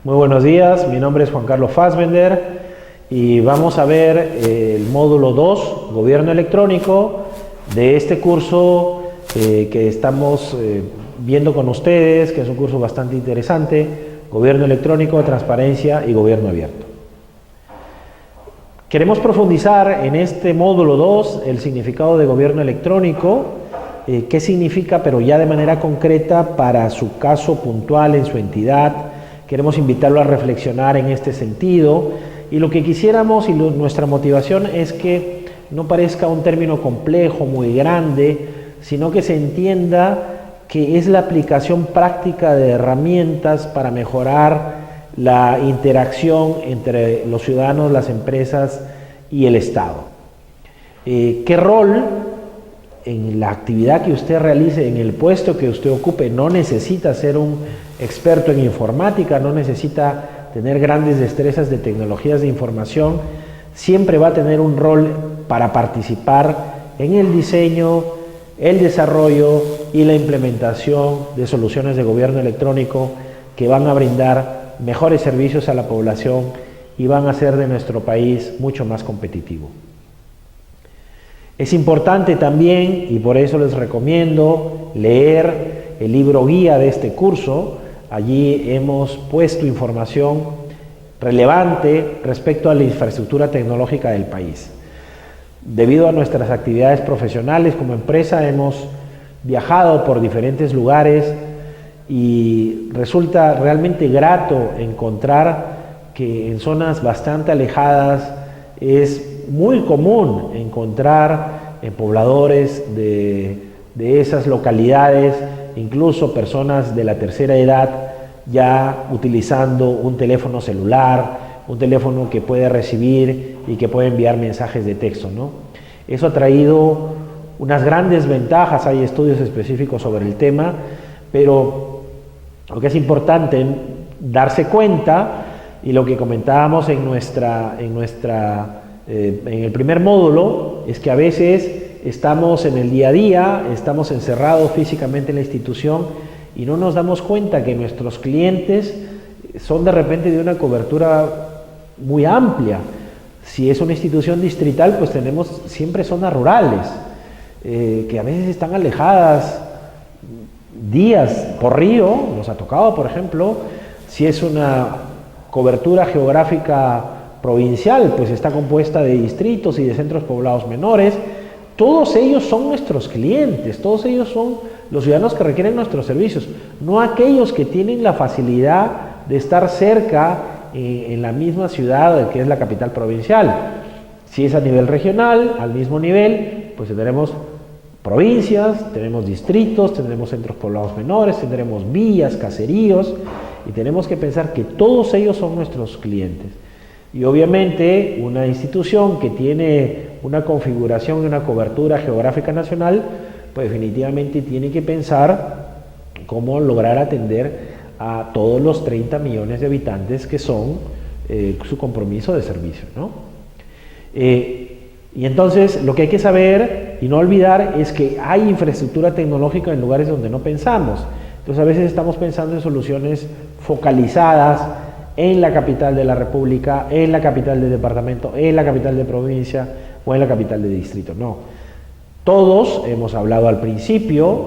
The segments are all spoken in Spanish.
Muy buenos días, mi nombre es Juan Carlos Fassbender y vamos a ver el módulo 2, Gobierno Electrónico, de este curso que estamos viendo con ustedes, que es un curso bastante interesante, Gobierno Electrónico, Transparencia y Gobierno Abierto. Queremos profundizar en este módulo 2 el significado de gobierno electrónico, qué significa, pero ya de manera concreta para su caso puntual en su entidad. Queremos invitarlo a reflexionar en este sentido y lo que quisiéramos y nuestra motivación es que no parezca un término complejo, muy grande, sino que se entienda que es la aplicación práctica de herramientas para mejorar la interacción entre los ciudadanos, las empresas y el Estado. ¿Qué rol en la actividad que usted realice, en el puesto que usted ocupe? No necesita ser un experto en informática, no necesita tener grandes destrezas de tecnologías de información, siempre va a tener un rol para participar en el diseño, el desarrollo y la implementación de soluciones de gobierno electrónico que van a brindar mejores servicios a la población y van a hacer de nuestro país mucho más competitivo. Es importante también, y por eso les recomiendo leer el libro guía de este curso. Allí hemos puesto información relevante respecto a la infraestructura tecnológica del país. Debido a nuestras actividades profesionales como empresa hemos viajado por diferentes lugares y resulta realmente grato encontrar que en zonas bastante alejadas es muy común encontrar pobladores de esas localidades, incluso personas de la tercera edad ya utilizando un teléfono celular, un teléfono que puede recibir y que puede enviar mensajes de texto, ¿no? Eso ha traído unas grandes ventajas, hay estudios específicos sobre el tema, pero lo que es importante es darse cuenta, y lo que comentábamos en el primer módulo, es que a veces estamos en el día a día, estamos encerrados físicamente en la institución y no nos damos cuenta que nuestros clientes son de repente de una cobertura muy amplia. Si es una institución distrital, pues tenemos siempre zonas rurales, que a veces están alejadas días por río, nos ha tocado, por ejemplo. Si es una cobertura geográfica provincial, pues está compuesta de distritos y de centros poblados menores. Todos ellos son nuestros clientes, todos ellos son los ciudadanos que requieren nuestros servicios, no aquellos que tienen la facilidad de estar cerca en la misma ciudad que es la capital provincial. Si es a nivel regional, al mismo nivel, pues tendremos provincias, tenemos distritos, tendremos centros poblados menores, tendremos villas, caseríos, y tenemos que pensar que todos ellos son nuestros clientes. Y obviamente una institución que tiene una configuración y una cobertura geográfica nacional, pues definitivamente tiene que pensar cómo lograr atender a todos los 30 millones de habitantes que son su compromiso de servicio, ¿no? Y entonces lo que hay que saber y no olvidar es que hay infraestructura tecnológica en lugares donde no pensamos. Entonces a veces estamos pensando en soluciones focalizadas en la capital de la República, en la capital del departamento, en la capital de provincia o en la capital de distrito. No. Todos hemos hablado al principio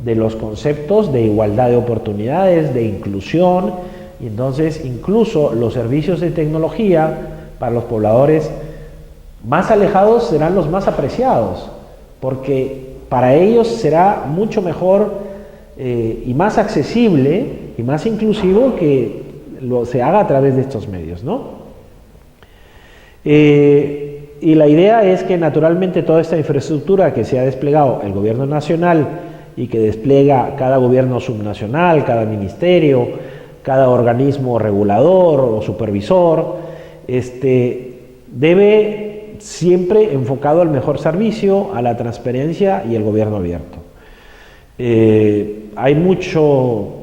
de los conceptos de igualdad de oportunidades, de inclusión, y entonces incluso los servicios de tecnología para los pobladores más alejados serán los más apreciados, porque para ellos será mucho mejor y más accesible y más inclusivo que se haga a través de estos medios, ¿no? Y la idea es que naturalmente toda esta infraestructura que se ha desplegado el gobierno nacional y que despliega cada gobierno subnacional, cada ministerio, cada organismo regulador o supervisor, debe siempre enfocado al mejor servicio, a la transparencia y el gobierno abierto. Hay mucho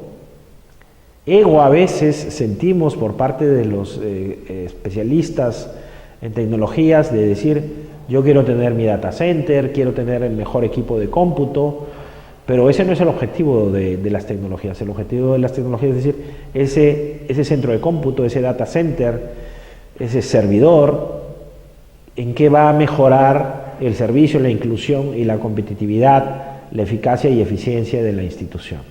ego a veces, sentimos por parte de los especialistas en tecnologías de decir, yo quiero tener mi data center, quiero tener el mejor equipo de cómputo, Pero ese no es el objetivo de las tecnologías. El objetivo de las tecnologías es decir, ese centro de cómputo, ese data center, ese servidor, en qué va a mejorar el servicio, la inclusión y la competitividad, la eficacia y eficiencia de la institución.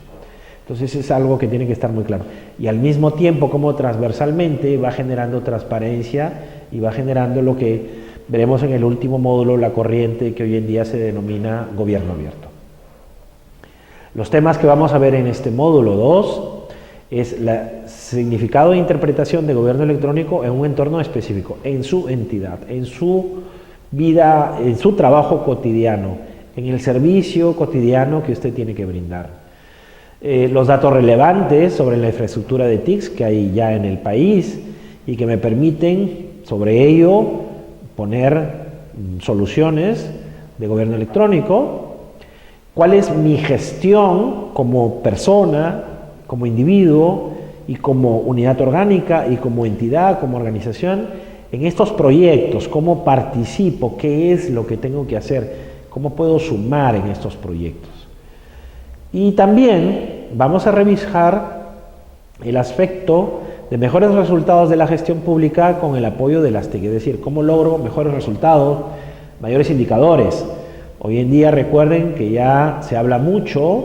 Entonces es algo que tiene que estar muy claro. Y al mismo tiempo, como transversalmente va generando transparencia y va generando lo que veremos en el último módulo, la corriente que hoy en día se denomina gobierno abierto. Los temas que vamos a ver en este módulo 2 es el significado de interpretación de gobierno electrónico en un entorno específico, en su entidad, en su vida, en su trabajo cotidiano, en el servicio cotidiano que usted tiene que brindar. Los datos relevantes sobre la infraestructura de TICs que hay ya en el país y que me permiten sobre ello poner soluciones de gobierno electrónico. ¿Cuál es mi gestión como persona, como individuo y como unidad orgánica y como entidad, como organización en estos proyectos? ¿Cómo participo? ¿Qué es lo que tengo que hacer? ¿Cómo puedo sumar en estos proyectos? Y también vamos a revisar el aspecto de mejores resultados de la gestión pública con el apoyo de las TIC, es decir, cómo logro mejores resultados, mayores indicadores. Hoy en día recuerden que ya se habla mucho,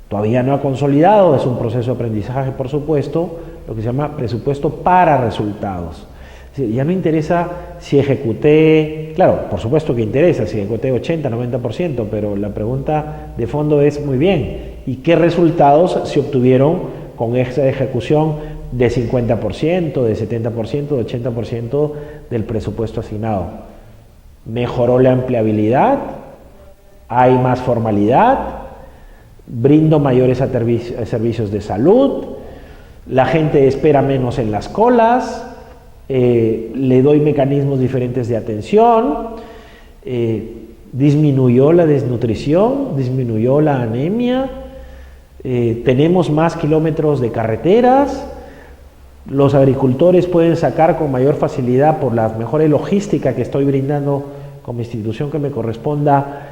todavía no ha consolidado, es un proceso de aprendizaje por supuesto, lo que se llama presupuesto para resultados. Es decir, ya no interesa si ejecuté, claro, por supuesto que interesa, si ejecuté 80, 90%, pero la pregunta de fondo es muy bien, ¿y qué resultados se obtuvieron con esa ejecución de 50%, de 70%, de 80% del presupuesto asignado? ¿Mejoró la empleabilidad? ¿Hay más formalidad? ¿Brindo mayores servicios de salud? ¿La gente espera menos en las colas? ¿Le doy mecanismos diferentes de atención? ¿Disminuyó la desnutrición? ¿Disminuyó la anemia? ¿Tenemos más kilómetros de carreteras? ¿Los agricultores pueden sacar con mayor facilidad por la mejor logística que estoy brindando como institución que me corresponda?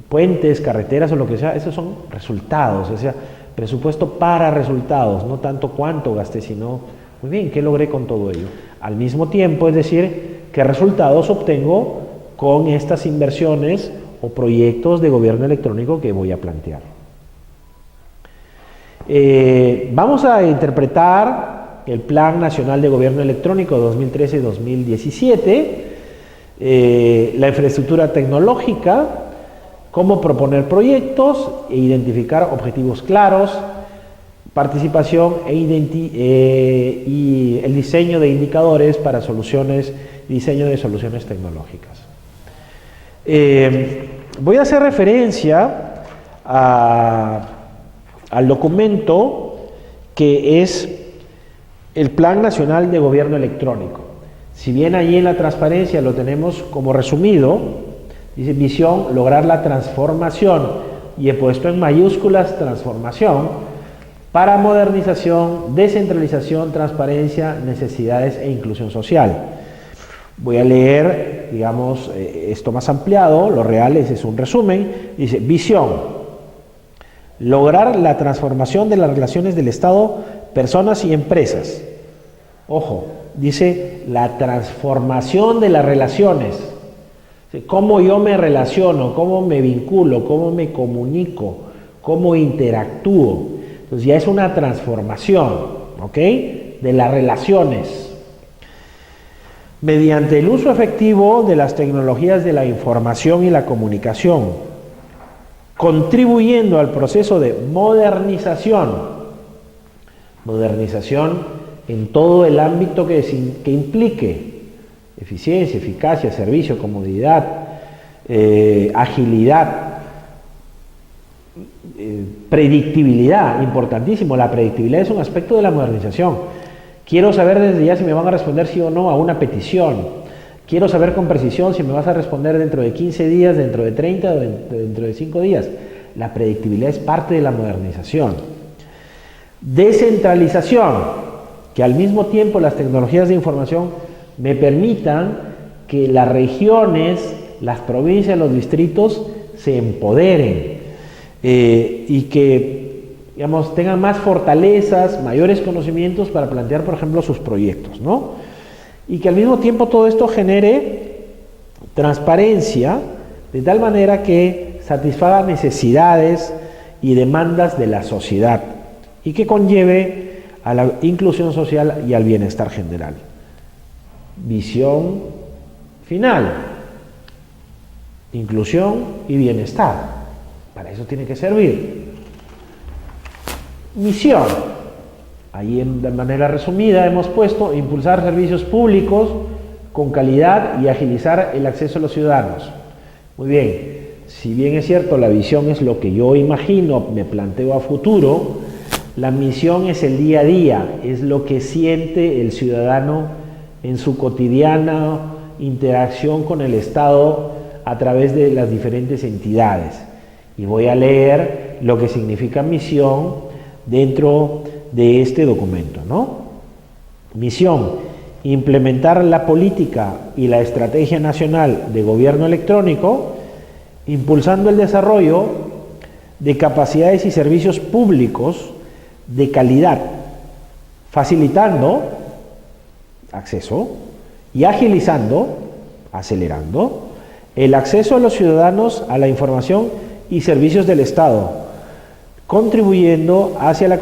Puentes, carreteras o lo que sea, esos son resultados, o sea, presupuesto para resultados, no tanto cuánto gasté, sino, muy bien, ¿qué logré con todo ello? Al mismo tiempo, es decir, ¿qué resultados obtengo con estas inversiones o proyectos de gobierno electrónico que voy a plantear? Vamos a interpretar el Plan Nacional de Gobierno Electrónico 2013-2017, la infraestructura tecnológica, cómo proponer proyectos e identificar objetivos claros, participación y el diseño de indicadores para diseño de soluciones tecnológicas. Voy a hacer referencia al documento que es el Plan Nacional de Gobierno Electrónico. Si bien allí en la transparencia lo tenemos como resumido, dice visión, lograr la transformación, y he puesto en mayúsculas transformación, para modernización, descentralización, transparencia, necesidades e inclusión social. Voy a leer, digamos, esto más ampliado, lo real es un resumen, dice visión, lograr la transformación de las relaciones del Estado, personas y empresas. Ojo, dice la transformación de las relaciones. Cómo yo me relaciono, cómo me vinculo, cómo me comunico, cómo interactúo. Entonces ya es una transformación, ¿ok? De las relaciones. Mediante el uso efectivo de las tecnologías de la información y la comunicación, contribuyendo al proceso de modernización. Modernización en todo el ámbito que implique eficiencia, eficacia, servicio, comodidad, agilidad, predictibilidad, importantísimo. La predictibilidad es un aspecto de la modernización. Quiero saber desde ya si me van a responder sí o no a una petición. Quiero saber con precisión si me vas a responder dentro de 15 días, dentro de 30 o dentro de 5 días. La predictibilidad es parte de la modernización. Descentralización, que al mismo tiempo las tecnologías de información me permitan que las regiones, las provincias, los distritos se empoderen. y que, digamos, tengan más fortalezas, mayores conocimientos para plantear, por ejemplo, sus proyectos, ¿no? Y que al mismo tiempo todo esto genere transparencia, de tal manera que satisfaga necesidades y demandas de la sociedad y que conlleve a la inclusión social y al bienestar general. Visión final: inclusión y bienestar. Para eso tiene que servir. Misión: ahí de manera resumida hemos puesto impulsar servicios públicos con calidad y agilizar el acceso a los ciudadanos. Muy bien, si bien es cierto la visión es lo que yo imagino, me planteo a futuro, la misión es el día a día, es lo que siente el ciudadano en su cotidiana interacción con el Estado a través de las diferentes entidades. Y voy a leer lo que significa misión dentro de este documento, ¿no? Misión: implementar la política y la estrategia nacional de gobierno electrónico, impulsando el desarrollo de capacidades y servicios públicos de calidad, facilitando acceso y agilizando, acelerando, el acceso a los ciudadanos a la información y servicios del Estado, contribuyendo hacia la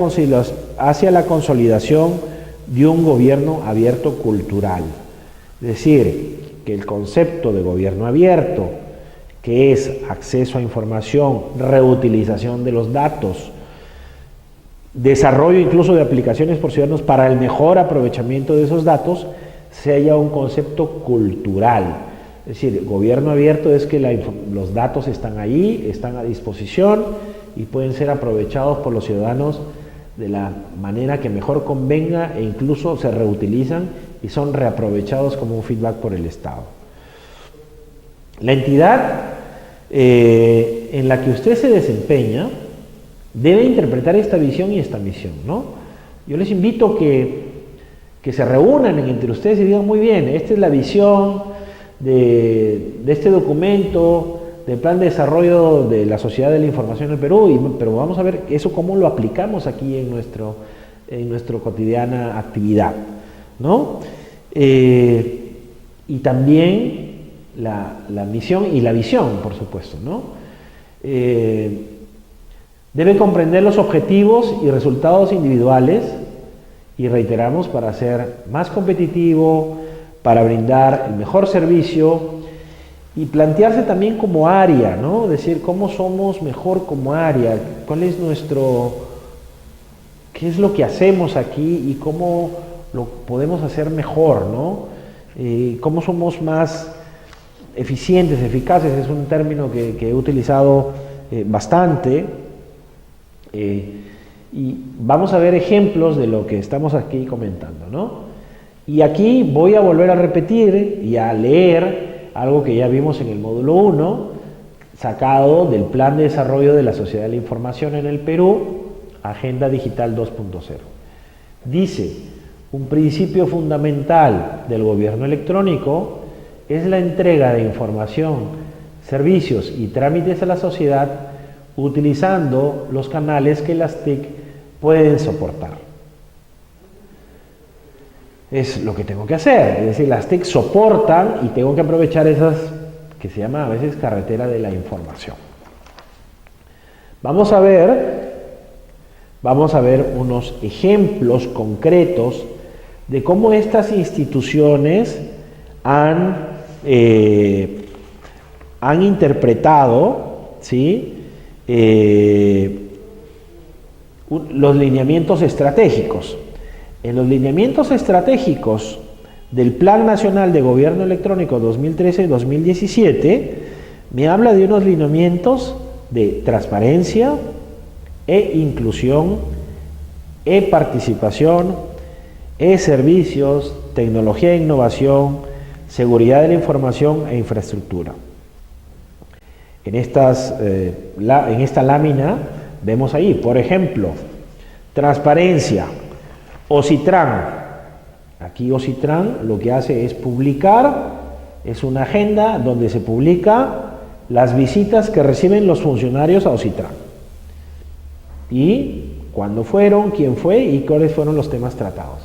consolidación de un gobierno abierto cultural. Es decir, que el concepto de gobierno abierto, que es acceso a información, reutilización de los datos, desarrollo incluso de aplicaciones por ciudadanos para el mejor aprovechamiento de esos datos, sea ya un concepto cultural. Es decir, gobierno abierto es que los datos están ahí, están a disposición y pueden ser aprovechados por los ciudadanos de la manera que mejor convenga, e incluso se reutilizan y son reaprovechados como un feedback por el Estado. La entidad en la que usted se desempeña debe interpretar esta visión y esta misión, ¿no? Yo les invito que se reúnan entre ustedes y digan: muy bien, esta es la visión de este documento del Plan de Desarrollo de la Sociedad de la Información en el Perú, pero vamos a ver eso cómo lo aplicamos aquí en nuestra cotidiana actividad, ¿no? Y también la misión y la visión, por supuesto, ¿no? Debe comprender los objetivos y resultados individuales, y reiteramos, para ser más competitivo, para brindar el mejor servicio, y plantearse también como área, ¿no? Es decir, cómo somos mejor como área, cuál es qué es lo que hacemos aquí y cómo lo podemos hacer mejor, ¿no? Cómo somos más eficientes, eficaces, es un término que he utilizado bastante, y vamos a ver ejemplos de lo que estamos aquí comentando, ¿no? Y aquí voy a volver a repetir y a leer algo que ya vimos en el módulo 1, sacado del Plan de Desarrollo de la Sociedad de la Información en el Perú, Agenda Digital 2.0. Dice: un principio fundamental del gobierno electrónico es la entrega de información, servicios y trámites a la sociedad utilizando los canales que las TIC pueden soportar. Es lo que tengo que hacer, es decir, las TIC soportan y tengo que aprovechar esas que se llama a veces carretera de la información. Vamos a ver unos ejemplos concretos de cómo estas instituciones han interpretado, ¿sí?, los lineamientos estratégicos. En los lineamientos estratégicos del Plan Nacional de Gobierno Electrónico 2013-2017 me habla de unos lineamientos de transparencia, inclusión, participación, servicios, tecnología e innovación, seguridad de la información e infraestructura. En esta lámina vemos ahí, por ejemplo, transparencia, OCITRAN. Aquí OCITRAN lo que hace es publicar, es una agenda donde se publica las visitas que reciben los funcionarios a OCITRAN. y cuándo fueron, quién fue y cuáles fueron los temas tratados.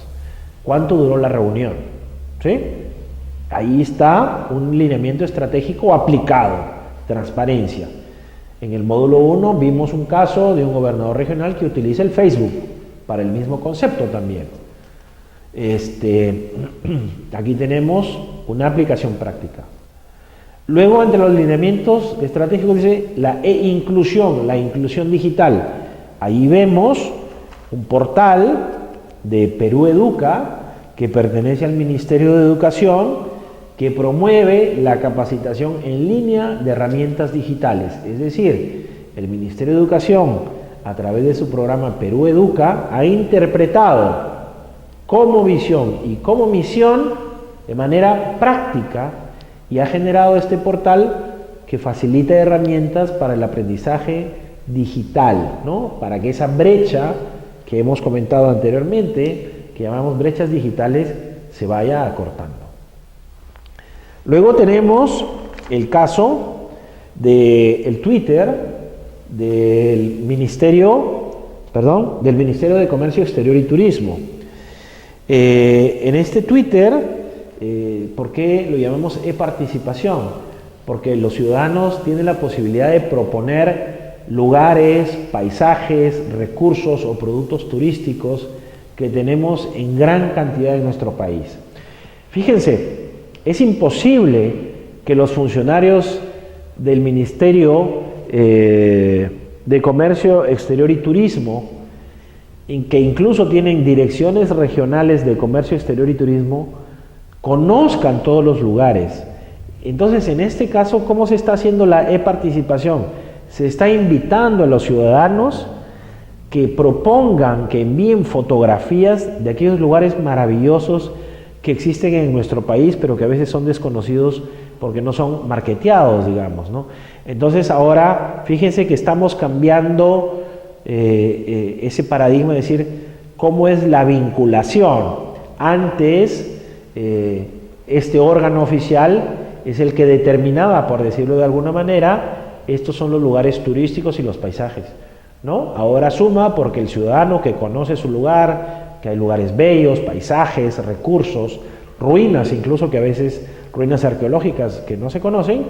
¿Cuánto duró la reunión? ¿Sí? Ahí está un lineamiento estratégico aplicado, transparencia. En el módulo 1 vimos un caso de un gobernador regional que utiliza el Facebook para el mismo concepto también. Aquí tenemos una aplicación práctica. Luego, entre los lineamientos estratégicos dice la e-inclusión, la inclusión digital. Ahí vemos un portal de Perú Educa que pertenece al Ministerio de Educación que promueve la capacitación en línea de herramientas digitales. Es decir, el Ministerio de Educación, a través de su programa Perú Educa, ha interpretado como visión y como misión de manera práctica y ha generado este portal que facilita herramientas para el aprendizaje digital, ¿no? Para que esa brecha que hemos comentado anteriormente, que llamamos brechas digitales, se vaya acortando. Luego tenemos el caso del Twitter del Ministerio de Comercio Exterior y Turismo. En este Twitter, ¿por qué lo llamamos e-participación? Porque los ciudadanos tienen la posibilidad de proponer lugares, paisajes, recursos o productos turísticos que tenemos en gran cantidad en nuestro país. Fíjense, es imposible que los funcionarios del Ministerio de Comercio Exterior y Turismo, que incluso tienen direcciones regionales de Comercio Exterior y Turismo, conozcan todos los lugares. Entonces, en este caso, ¿cómo se está haciendo la e-participación? Se está invitando a los ciudadanos que propongan, que envíen fotografías de aquellos lugares maravillosos que existen en nuestro país, pero que a veces son desconocidos porque no son marketeados, digamos, ¿no? Entonces ahora, fíjense que estamos cambiando ese paradigma de decir cómo es la vinculación. Antes, este órgano oficial es el que determinaba, por decirlo de alguna manera, estos son los lugares turísticos y los paisajes, ¿no? Ahora suma porque el ciudadano que conoce su lugar, que hay lugares bellos, paisajes, recursos, ruinas, incluso que a veces ruinas arqueológicas que no se conocen,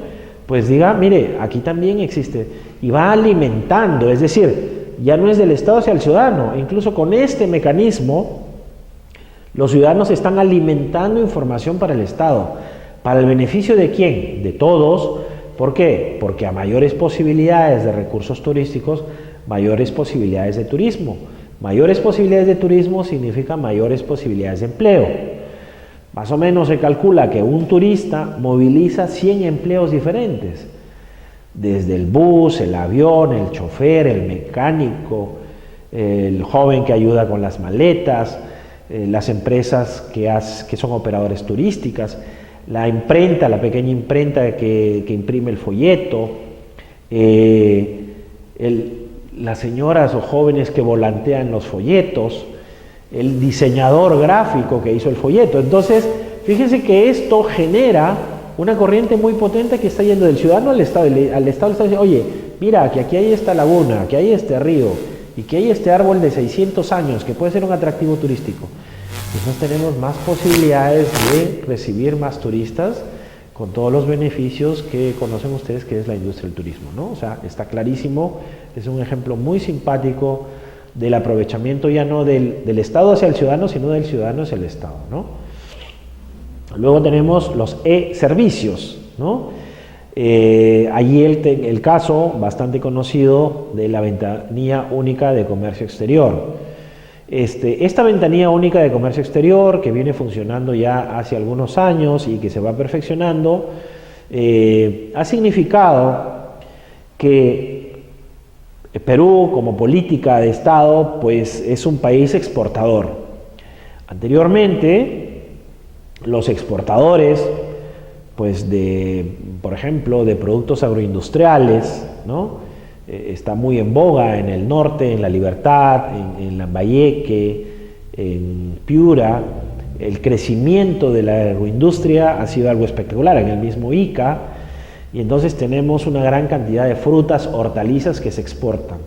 pues diga, mire, aquí también existe, y va alimentando, es decir, ya no es del Estado hacia el ciudadano, incluso con este mecanismo, los ciudadanos están alimentando información para el Estado, ¿para el beneficio de quién? De todos. ¿Por qué? Porque a mayores posibilidades de recursos turísticos, mayores posibilidades de turismo. Mayores posibilidades de turismo significa mayores posibilidades de empleo. Más o menos se calcula que un turista moviliza 100 empleos diferentes, desde el bus, el avión, el chofer, el mecánico, el joven que ayuda con las maletas, las empresas que son operadores turísticas, la imprenta, la pequeña imprenta que imprime el folleto, las señoras o jóvenes que volantean los folletos, el diseñador gráfico que hizo el folleto. Entonces, fíjense que esto genera una corriente muy potente que está yendo del ciudadano al Estado. Al Estado le está diciendo, oye, mira, que aquí hay esta laguna, que hay este río, y que hay este árbol de 600 años, que puede ser un atractivo turístico. Entonces tenemos más posibilidades de recibir más turistas con todos los beneficios que conocen ustedes que es la industria del turismo, ¿no? O sea, está clarísimo, es un ejemplo muy simpático del aprovechamiento ya no del Estado hacia el ciudadano, sino del ciudadano hacia el Estado, ¿no? Luego tenemos los e-servicios, ¿no? Allí el caso bastante conocido de la ventanilla única de comercio exterior. Esta ventanilla única de comercio exterior, que viene funcionando ya hace algunos años y que se va perfeccionando, ha significado que Perú, como política de Estado, pues es un país exportador. Anteriormente, los exportadores, pues por ejemplo, de productos agroindustriales, ¿no? Está muy en boga en el norte, en La Libertad, en Lambayeque, en Piura. El crecimiento de la agroindustria ha sido algo espectacular, en el mismo Ica, y entonces tenemos una gran cantidad de frutas, hortalizas que se exportan.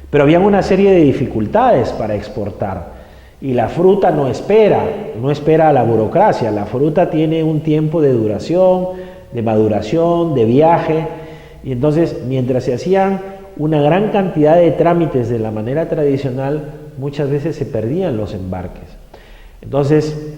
Pero había una serie de dificultades para exportar. Y la fruta no espera a la burocracia. La fruta tiene un tiempo de duración, de maduración, de viaje. Y entonces, mientras se hacían una gran cantidad de trámites de la manera tradicional, muchas veces se perdían los embarques. Entonces,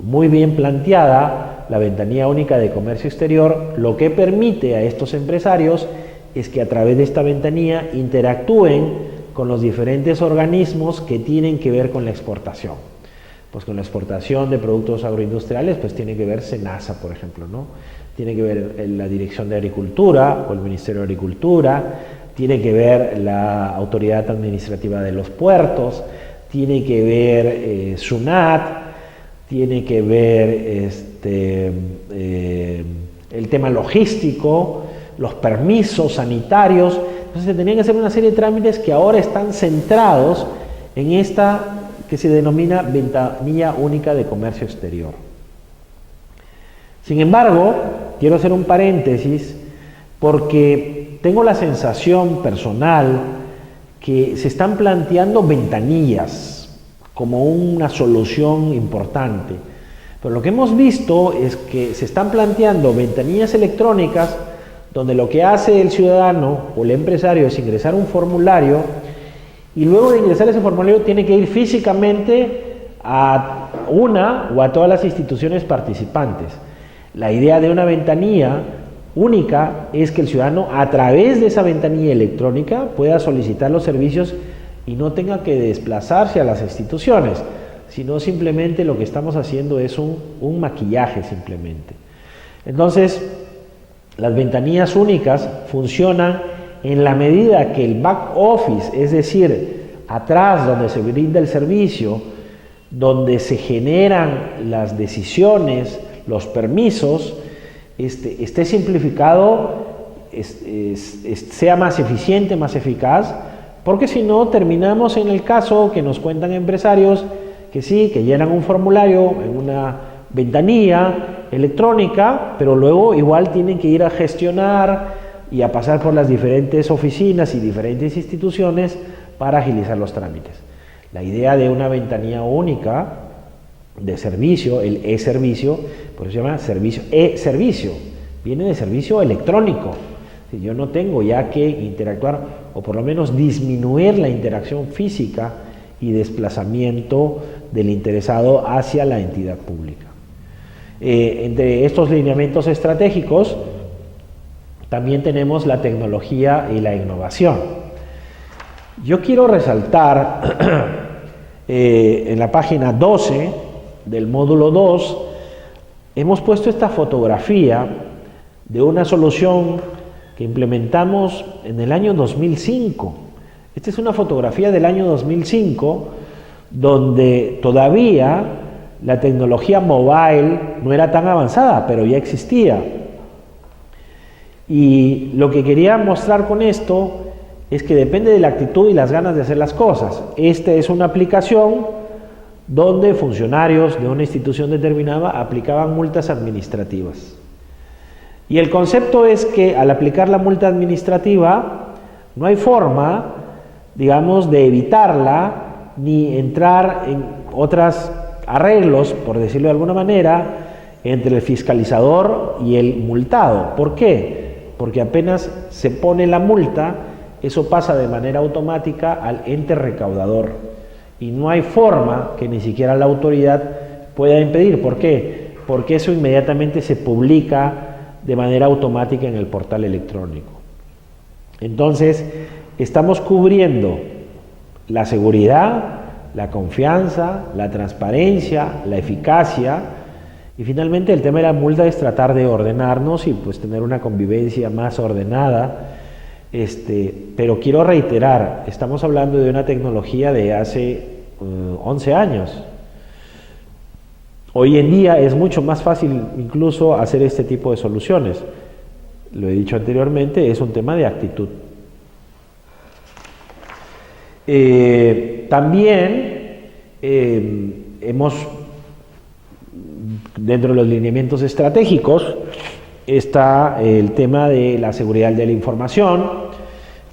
muy bien planteada la ventanilla única de comercio exterior, lo que permite a estos empresarios es que a través de esta ventanilla interactúen con los diferentes organismos que tienen que ver con la exportación. Pues con la exportación de productos agroindustriales, pues tiene que ver SENASA, por ejemplo, ¿no? Tiene que ver la Dirección de Agricultura o el Ministerio de Agricultura, tiene que ver la Autoridad Administrativa de los Puertos, tiene que ver SUNAT, tiene que ver el tema logístico, los permisos sanitarios. Entonces se tenían que hacer una serie de trámites que ahora están centrados en esta que se denomina ventanilla única de comercio exterior. Sin embargo, quiero hacer un paréntesis porque tengo la sensación personal que se están planteando ventanillas como una solución importante. Pero lo que hemos visto es que se están planteando ventanillas electrónicas donde lo que hace el ciudadano o el empresario es ingresar un formulario y luego de ingresar ese formulario tiene que ir físicamente a una o a todas las instituciones participantes. La idea de una ventanilla única es que el ciudadano a través de esa ventanilla electrónica pueda solicitar los servicios y no tenga que desplazarse a las instituciones, sino simplemente lo que estamos haciendo es un maquillaje simplemente. Entonces, las ventanillas únicas funcionan en la medida que el back office, es decir, atrás donde se brinda el servicio, donde se generan las decisiones, los permisos, esté simplificado, sea más eficiente, más eficaz, porque si no terminamos en el caso que nos cuentan empresarios que sí, que llenan un formulario en una ventanilla electrónica, pero luego igual tienen que ir a gestionar y a pasar por las diferentes oficinas y diferentes instituciones para agilizar los trámites. La idea de una ventanilla única de servicio, el e-servicio, por eso se llama servicio, e-servicio, viene de servicio electrónico. Si yo no tengo ya que interactuar o por lo menos disminuir la interacción física y desplazamiento del interesado hacia la entidad pública. Entre estos lineamientos estratégicos también tenemos la tecnología y la innovación. Yo quiero resaltar en la página 12 del módulo 2 hemos puesto esta fotografía de una solución que implementamos en el año 2005. Esta es una fotografía del año 2005 donde todavía la tecnología mobile no era tan avanzada, pero ya existía. Y lo que quería mostrar con esto es que depende de la actitud y las ganas de hacer las cosas. Esta es una aplicación donde funcionarios de una institución determinada aplicaban multas administrativas. Y el concepto es que al aplicar la multa administrativa no hay forma, digamos, de evitarla ni entrar en otros arreglos, por decirlo de alguna manera, entre el fiscalizador y el multado. ¿Por qué? Porque apenas se pone la multa, eso pasa de manera automática al ente recaudador y no hay forma que ni siquiera la autoridad pueda impedir. ¿Por qué? Porque eso inmediatamente se publica de manera automática en el portal electrónico. Entonces, estamos cubriendo la seguridad, la confianza, la transparencia, la eficacia y finalmente el tema de la multa es tratar de ordenarnos y pues tener una convivencia más ordenada. Pero quiero reiterar, estamos hablando de una tecnología de hace 11 años. Hoy en día es mucho más fácil incluso hacer este tipo de soluciones. Lo he dicho anteriormente, es un tema de actitud. También hemos, dentro de los lineamientos estratégicos, está el tema de la seguridad de la información.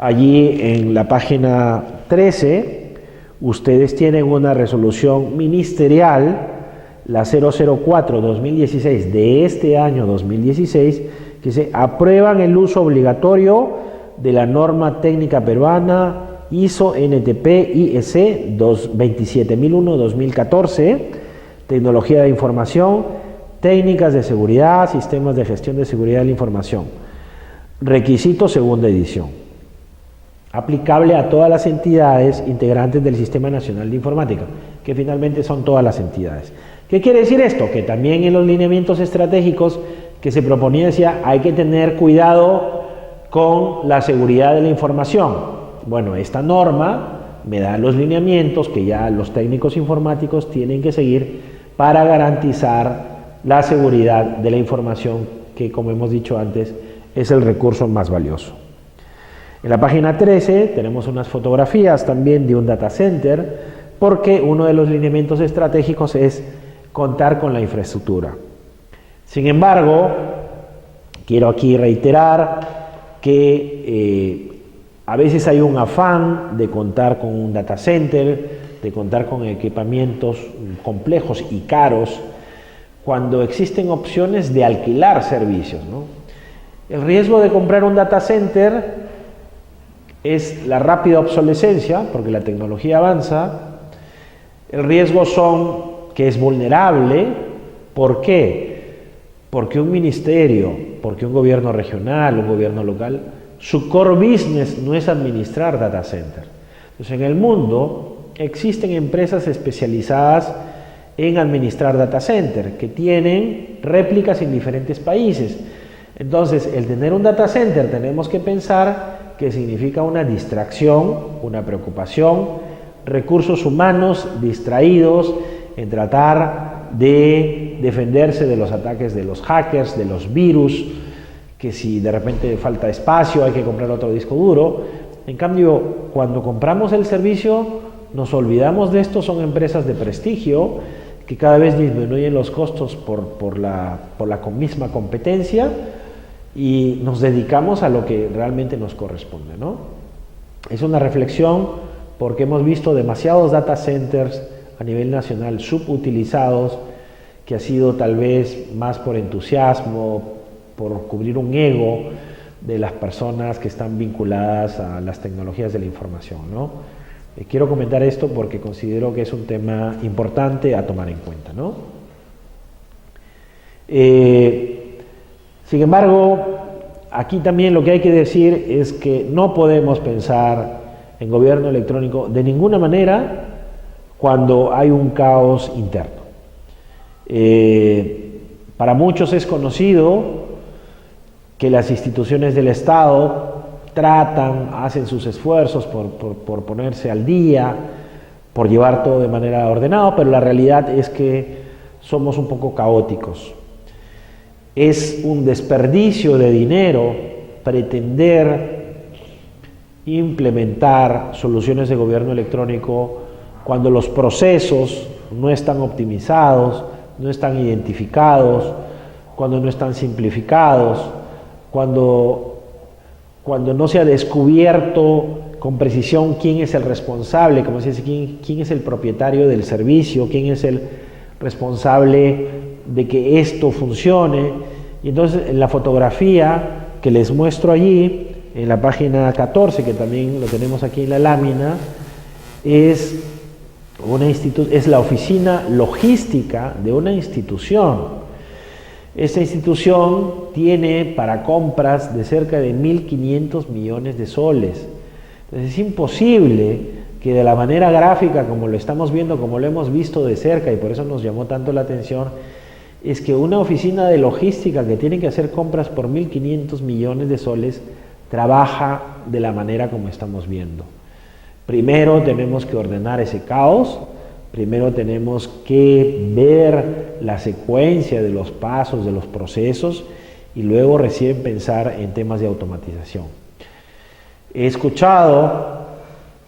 Allí en la página 13, ustedes tienen una resolución ministerial, la 004-2016 de este año 2016, que se aprueban el uso obligatorio de la norma técnica peruana ISO NTP IEC 27001-2014, tecnología de información, técnicas de seguridad, sistemas de gestión de seguridad de la información. Requisito segunda edición. Aplicable a todas las entidades integrantes del Sistema Nacional de Informática, que finalmente son todas las entidades. ¿Qué quiere decir esto? Que también en los lineamientos estratégicos que se proponía decía hay que tener cuidado con la seguridad de la información. Bueno, esta norma me da los lineamientos que ya los técnicos informáticos tienen que seguir para garantizar la seguridad de la información que, como hemos dicho antes, es el recurso más valioso. En la página 13 tenemos unas fotografías también de un data center, porque uno de los lineamientos estratégicos es contar con la infraestructura. Sin embargo, quiero aquí reiterar que a veces hay un afán de contar con un data center, de contar con equipamientos complejos y caros, cuando existen opciones de alquilar servicios, ¿no? El riesgo de comprar un data center es la rápida obsolescencia, porque la tecnología avanza. El riesgo son que es vulnerable. ¿Por qué? Porque un ministerio, porque un gobierno regional, un gobierno local, su core business no es administrar data centers. Entonces, en el mundo existen empresas especializadas en administrar data centers que tienen réplicas en diferentes países. Entonces, el tener un data center tenemos que pensar que significa una distracción, una preocupación, recursos humanos distraídos en tratar de defenderse de los ataques de los hackers, de los virus, que si de repente falta espacio hay que comprar otro disco duro. En cambio, cuando compramos el servicio nos olvidamos de esto, son empresas de prestigio que cada vez disminuyen los costos por la misma competencia, y nos dedicamos a lo que realmente nos corresponde, ¿no? Es una reflexión porque hemos visto demasiados data centers a nivel nacional subutilizados, que ha sido tal vez más por entusiasmo, por cubrir un ego de las personas que están vinculadas a las tecnologías de la información, ¿no? Quiero comentar esto porque considero que es un tema importante a tomar en cuenta, ¿no? Sin embargo, aquí también lo que hay que decir es que no podemos pensar en gobierno electrónico de ninguna manera cuando hay un caos interno. Para muchos es conocido que las instituciones del Estado hacen sus esfuerzos por ponerse al día, por llevar todo de manera ordenada, pero la realidad es que somos un poco caóticos. Es un desperdicio de dinero pretender implementar soluciones de gobierno electrónico cuando los procesos no están optimizados, no están identificados, cuando no están simplificados, cuando no se ha descubierto con precisión quién es el responsable, como se dice, quién es el propietario del servicio, quién es el responsable de que esto funcione. Y entonces en la fotografía que les muestro allí, en la página 14, que también lo tenemos aquí en la lámina, es la oficina logística de una institución. Esta institución tiene para compras de cerca de 1.500 millones de soles. Entonces es imposible que de la manera gráfica, como lo estamos viendo, como lo hemos visto de cerca, y por eso nos llamó tanto la atención, es que una oficina de logística que tiene que hacer compras por 1.500 millones de soles trabaja de la manera como estamos viendo. Primero tenemos que ordenar ese caos, primero tenemos que ver la secuencia de los pasos, de los procesos, y luego recién pensar en temas de automatización. He escuchado,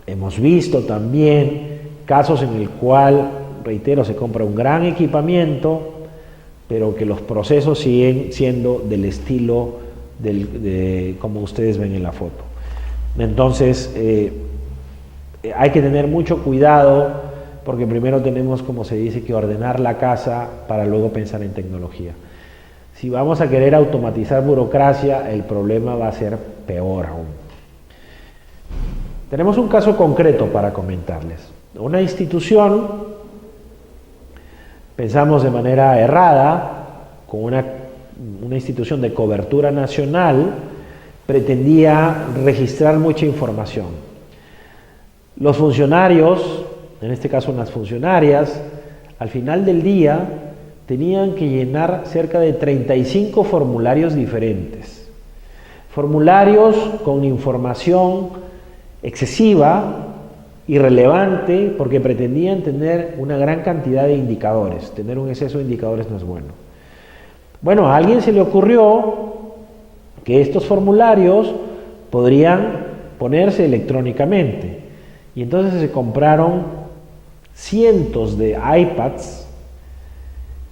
hemos visto también casos en el cual, reitero, se compra un gran equipamiento, pero que los procesos siguen siendo del estilo como ustedes ven en la foto. Entonces, hay que tener mucho cuidado porque primero tenemos, como se dice, que ordenar la casa para luego pensar en tecnología. Si vamos a querer automatizar burocracia, el problema va a ser peor aún. Tenemos un caso concreto para comentarles. Una institución, pensamos de manera errada, con una institución de cobertura nacional, pretendía registrar mucha información. Los funcionarios, en este caso unas funcionarias, al final del día tenían que llenar cerca de 35 formularios diferentes. Formularios con información excesiva, irrelevante, porque pretendían tener una gran cantidad de indicadores. Tener un exceso de indicadores no es bueno. Bueno, a alguien se le ocurrió que estos formularios podrían ponerse electrónicamente. Y entonces se compraron cientos de iPads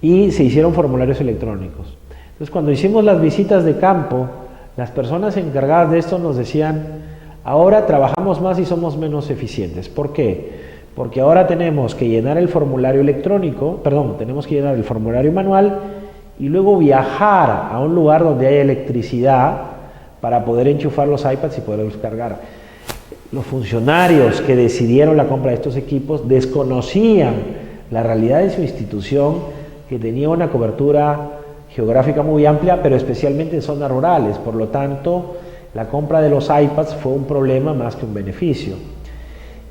y se hicieron formularios electrónicos. Entonces, cuando hicimos las visitas de campo, las personas encargadas de esto nos decían: ahora trabajamos más y somos menos eficientes. ¿Por qué? Porque ahora tenemos que llenar el formulario electrónico, tenemos que llenar el formulario manual y luego viajar a un lugar donde haya electricidad para poder enchufar los iPads y poderlos cargar. Los funcionarios que decidieron la compra de estos equipos desconocían la realidad de su institución, que tenía una cobertura geográfica muy amplia, pero especialmente en zonas rurales. Por lo tanto, la compra de los iPads fue un problema más que un beneficio.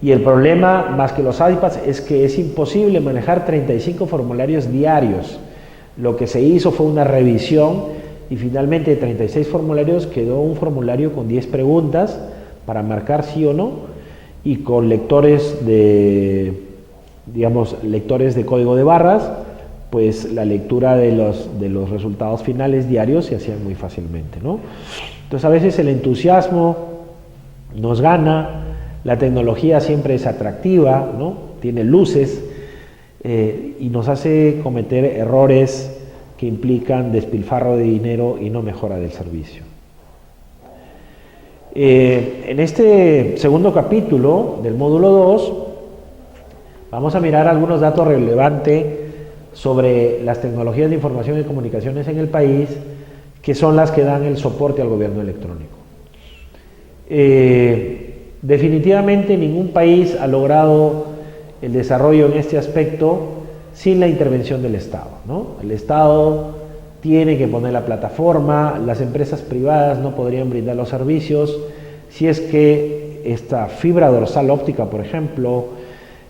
Y el problema, más que los iPads, es que es imposible manejar 35 formularios diarios. Lo que se hizo fue una revisión y finalmente de 36 formularios quedó un formulario con 10 preguntas para marcar sí o no, y con lectores de código de barras, pues la lectura de los resultados finales diarios se hacían muy fácilmente, ¿no? Entonces, a veces el entusiasmo nos gana, la tecnología siempre es atractiva, ¿no? Tiene luces, y nos hace cometer errores que implican despilfarro de dinero y no mejora del servicio. En este segundo capítulo del módulo 2 vamos a mirar algunos datos relevantes sobre las tecnologías de información y comunicaciones en el país, que son las que dan el soporte al gobierno electrónico. Definitivamente ningún país ha logrado el desarrollo en este aspecto sin la intervención del Estado, ¿no? El Estado tiene que poner la plataforma, las empresas privadas no podrían brindar los servicios si es que esta fibra dorsal óptica, por ejemplo,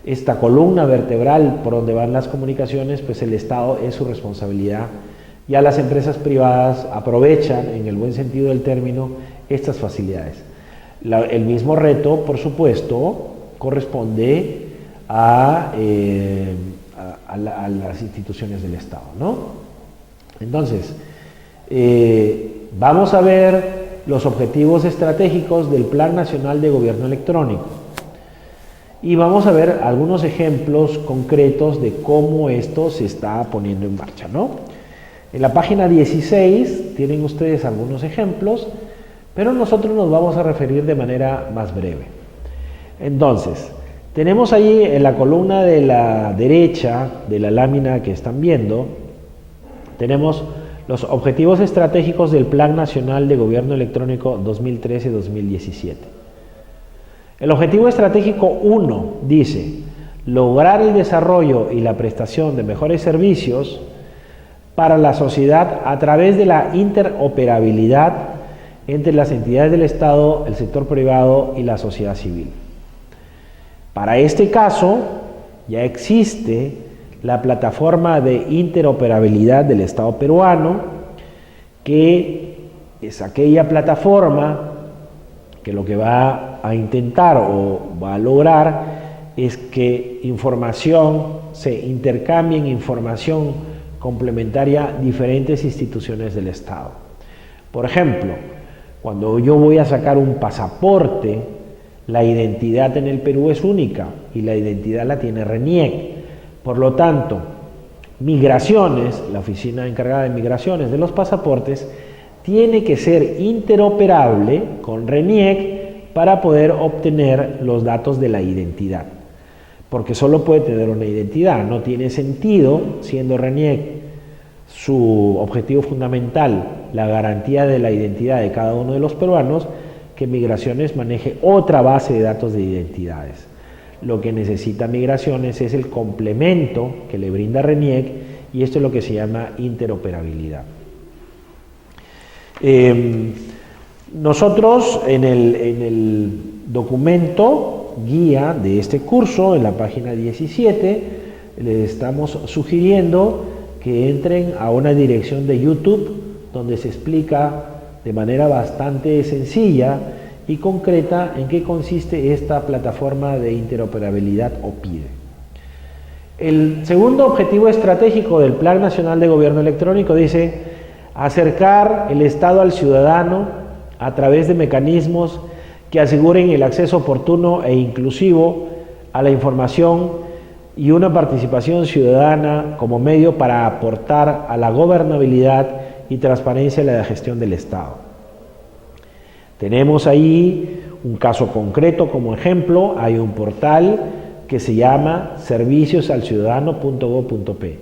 esta columna vertebral por donde van las comunicaciones, pues el Estado es su responsabilidad. Ya las empresas privadas aprovechan, en el buen sentido del término, estas facilidades. El mismo reto, por supuesto, corresponde a las instituciones del Estado, ¿no? Entonces, vamos a ver los objetivos estratégicos del Plan Nacional de Gobierno Electrónico y vamos a ver algunos ejemplos concretos de cómo esto se está poniendo en marcha, ¿no? En la página 16 tienen ustedes algunos ejemplos, pero nosotros nos vamos a referir de manera más breve. Entonces, tenemos ahí en la columna de la derecha de la lámina que están viendo, tenemos los objetivos estratégicos del Plan Nacional de Gobierno Electrónico 2013-2017. El objetivo estratégico 1 dice: lograr el desarrollo y la prestación de mejores servicios para la sociedad a través de la interoperabilidad entre las entidades del Estado, el sector privado y la sociedad civil. Para este caso, ya existe la plataforma de interoperabilidad del Estado peruano, que es aquella plataforma que lo que va a intentar o va a lograr es que se intercambien información complementaria diferentes instituciones del Estado. Por ejemplo, cuando yo voy a sacar un pasaporte, la identidad en el Perú es única y la identidad la tiene RENIEC. Por lo tanto, Migraciones, la oficina encargada de migraciones de los pasaportes, tiene que ser interoperable con RENIEC para poder obtener los datos de la identidad. Porque solo puede tener una identidad, no tiene sentido, siendo RENIEC su objetivo fundamental, la garantía de la identidad de cada uno de los peruanos, que Migraciones maneje otra base de datos de identidades. Lo que necesita Migraciones es el complemento que le brinda RENIEC, y esto es lo que se llama interoperabilidad. Nosotros en el documento guía de este curso, en la página 17, les estamos sugiriendo que entren a una dirección de YouTube donde se explica de manera bastante sencilla y concreta en qué consiste esta plataforma de interoperabilidad o PIDE. El segundo objetivo estratégico del Plan Nacional de Gobierno Electrónico dice acercar el Estado al ciudadano a través de mecanismos que aseguren el acceso oportuno e inclusivo a la información y una participación ciudadana como medio para aportar a la gobernabilidad y transparencia de la gestión del Estado. Tenemos ahí un caso concreto como ejemplo, hay un portal que se llama serviciosalciudadano.gov.p.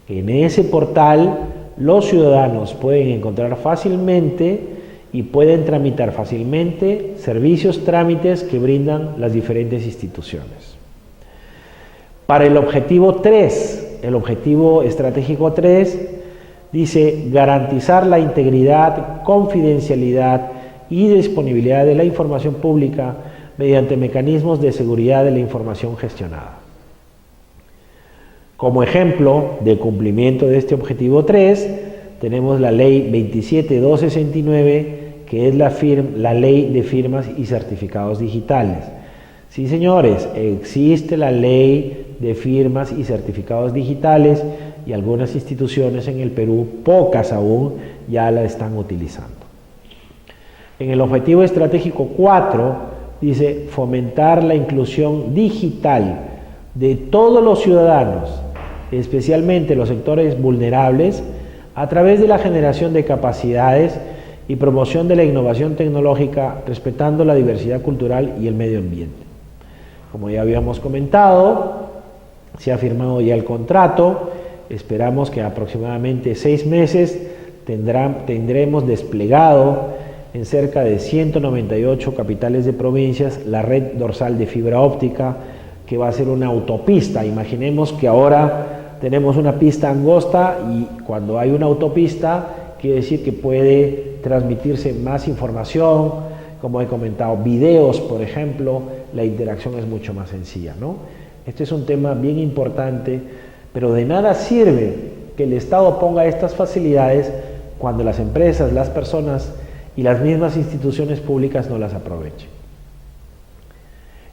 En ese portal los ciudadanos pueden encontrar fácilmente y pueden tramitar fácilmente servicios, trámites que brindan las diferentes instituciones. Para el objetivo 3, el objetivo estratégico 3, dice garantizar la integridad, confidencialidad y disponibilidad de la información pública mediante mecanismos de seguridad de la información gestionada. Como ejemplo de cumplimiento de este objetivo 3, tenemos la ley 27269, que es la ley de firmas y certificados digitales. Sí, señores, existe la ley de firmas y certificados digitales y algunas instituciones en el Perú, pocas aún, ya la están utilizando. En el objetivo estratégico 4 dice fomentar la inclusión digital de todos los ciudadanos, especialmente los sectores vulnerables, a través de la generación de capacidades y promoción de la innovación tecnológica, respetando la diversidad cultural y el medio ambiente. Como ya habíamos comentado, se ha firmado ya el contrato, esperamos que aproximadamente 6 meses tendremos desplegado en cerca de 198 capitales de provincias la red dorsal de fibra óptica, que va a ser una autopista. Imaginemos que ahora tenemos una pista angosta y cuando hay una autopista quiere decir que puede transmitirse más información, como he comentado, videos, por ejemplo, la interacción es mucho más sencilla, ¿no? Este es un tema bien importante, pero de nada sirve que el Estado ponga estas facilidades cuando las empresas, las personas y las mismas instituciones públicas no las aprovechen.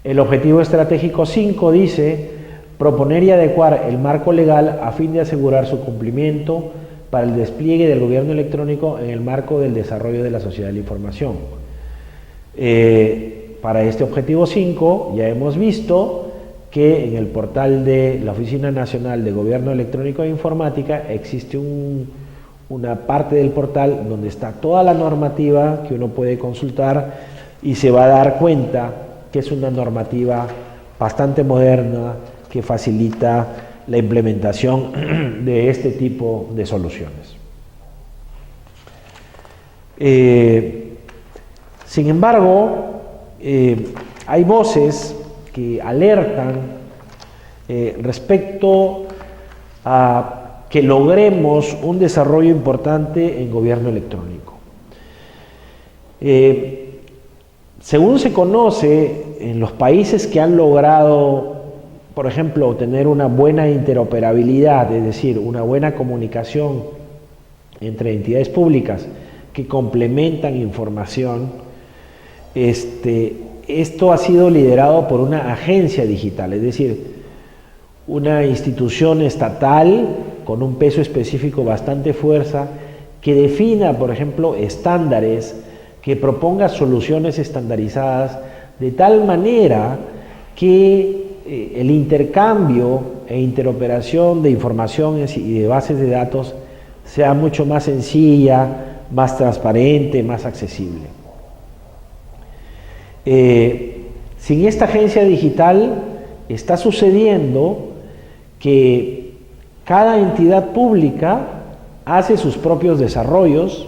El objetivo estratégico 5 dice proponer y adecuar el marco legal a fin de asegurar su cumplimiento para el despliegue del gobierno electrónico en el marco del desarrollo de la sociedad de la información. Para este objetivo 5 ya hemos visto que en el portal de la Oficina Nacional de Gobierno Electrónico e Informática existe una parte del portal donde está toda la normativa que uno puede consultar y se va a dar cuenta que es una normativa bastante moderna que facilita la implementación de este tipo de soluciones. Sin embargo, hay voces que alertan respecto a que logremos un desarrollo importante en gobierno electrónico. Según se conoce, en los países que han logrado, por ejemplo, tener una buena interoperabilidad, es decir, una buena comunicación entre entidades públicas que complementan información, esto ha sido liderado por una agencia digital, es decir, una institución estatal con un peso específico bastante fuerza que defina, por ejemplo, estándares, que proponga soluciones estandarizadas de tal manera que el intercambio e interoperación de informaciones y de bases de datos sea mucho más sencilla, más transparente, más accesible. Sin esta agencia digital está sucediendo que cada entidad pública hace sus propios desarrollos,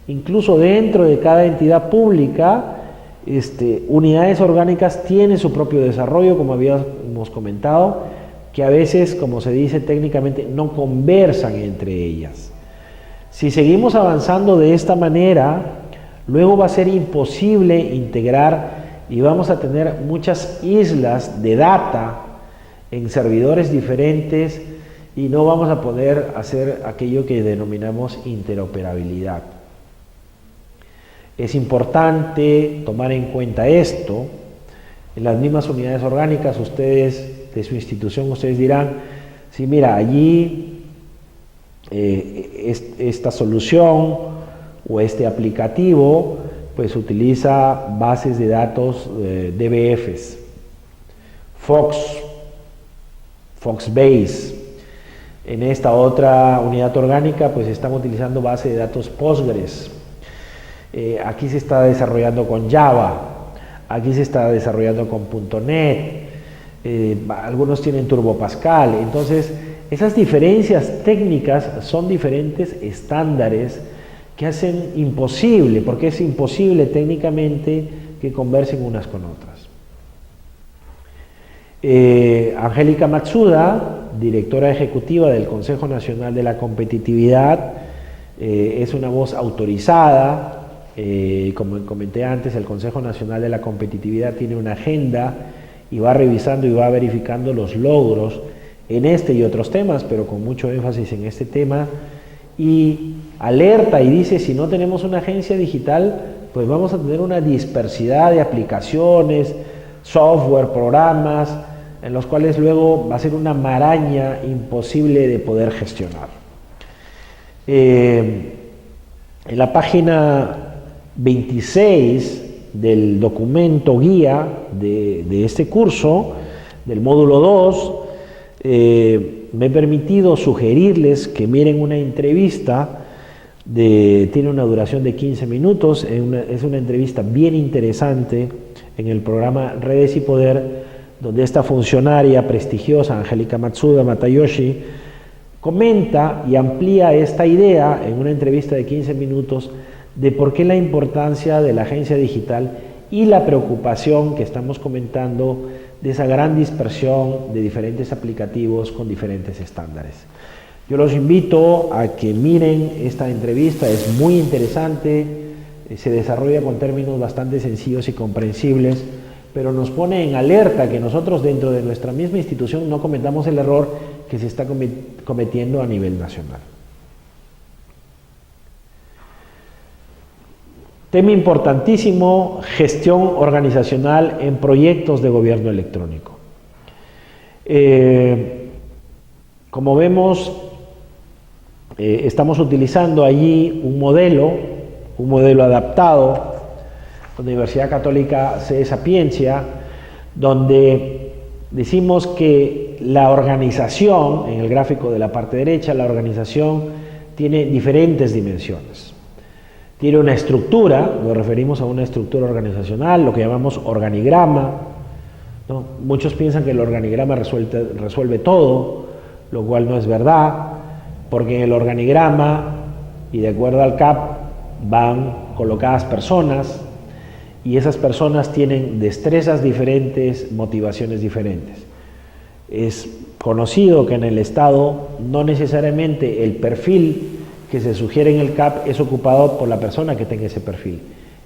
incluso dentro de cada entidad pública, unidades orgánicas tienen su propio desarrollo, como habíamos comentado, que a veces, como se dice técnicamente, no conversan entre ellas. Si seguimos avanzando de esta manera, luego va a ser imposible integrar y vamos a tener muchas islas de data en servidores diferentes y no vamos a poder hacer aquello que denominamos interoperabilidad. Es importante tomar en cuenta esto. En las mismas unidades orgánicas, ustedes de su institución, ustedes dirán, sí, mira, allí esta solución o este aplicativo pues utiliza bases de datos DBFs, Foxbase. En esta otra unidad orgánica pues están utilizando base de datos Postgres. Aquí se está desarrollando con Java, aquí se está desarrollando con .NET, algunos tienen Turbo Pascal. Entonces, esas diferencias técnicas son diferentes estándares que hacen imposible, porque es imposible técnicamente que conversen unas con otras. Angélica Matsuda, directora ejecutiva del Consejo Nacional de la Competitividad, es una voz autorizada. Como comenté antes, el Consejo Nacional de la Competitividad tiene una agenda y va revisando y va verificando los logros en este y otros temas, pero con mucho énfasis en este tema, y alerta y dice, si no tenemos una agencia digital, pues vamos a tener una dispersidad de aplicaciones, software, programas, en los cuales luego va a ser una maraña imposible de poder gestionar. En la página 26 del documento guía de este curso, del módulo 2, me he permitido sugerirles que miren una entrevista, tiene una duración de 15 minutos, es una entrevista bien interesante en el programa Redes y Poder, donde esta funcionaria prestigiosa, Angélica Matsuda Matayoshi, comenta y amplía esta idea en una entrevista de 15 minutos de por qué la importancia de la agencia digital y la preocupación que estamos comentando de esa gran dispersión de diferentes aplicativos con diferentes estándares. Yo los invito a que miren esta entrevista, es muy interesante, se desarrolla con términos bastante sencillos y comprensibles, pero nos pone en alerta que nosotros dentro de nuestra misma institución no cometamos el error que se está cometiendo a nivel nacional. Tema importantísimo, gestión organizacional en proyectos de gobierno electrónico. Como vemos, estamos utilizando allí un modelo adaptado, la Universidad Católica CE Sapiencia, donde decimos que la organización, en el gráfico de la parte derecha, la organización tiene diferentes dimensiones. Tiene una estructura, nos referimos a una estructura organizacional, lo que llamamos organigrama, ¿no? Muchos piensan que el organigrama resuelve todo, lo cual no es verdad, porque en el organigrama, y de acuerdo al CAP, van colocadas personas, y esas personas tienen destrezas diferentes, motivaciones diferentes. Es conocido que en el Estado no necesariamente el perfil que se sugiere en el CAP es ocupado por la persona que tenga ese perfil.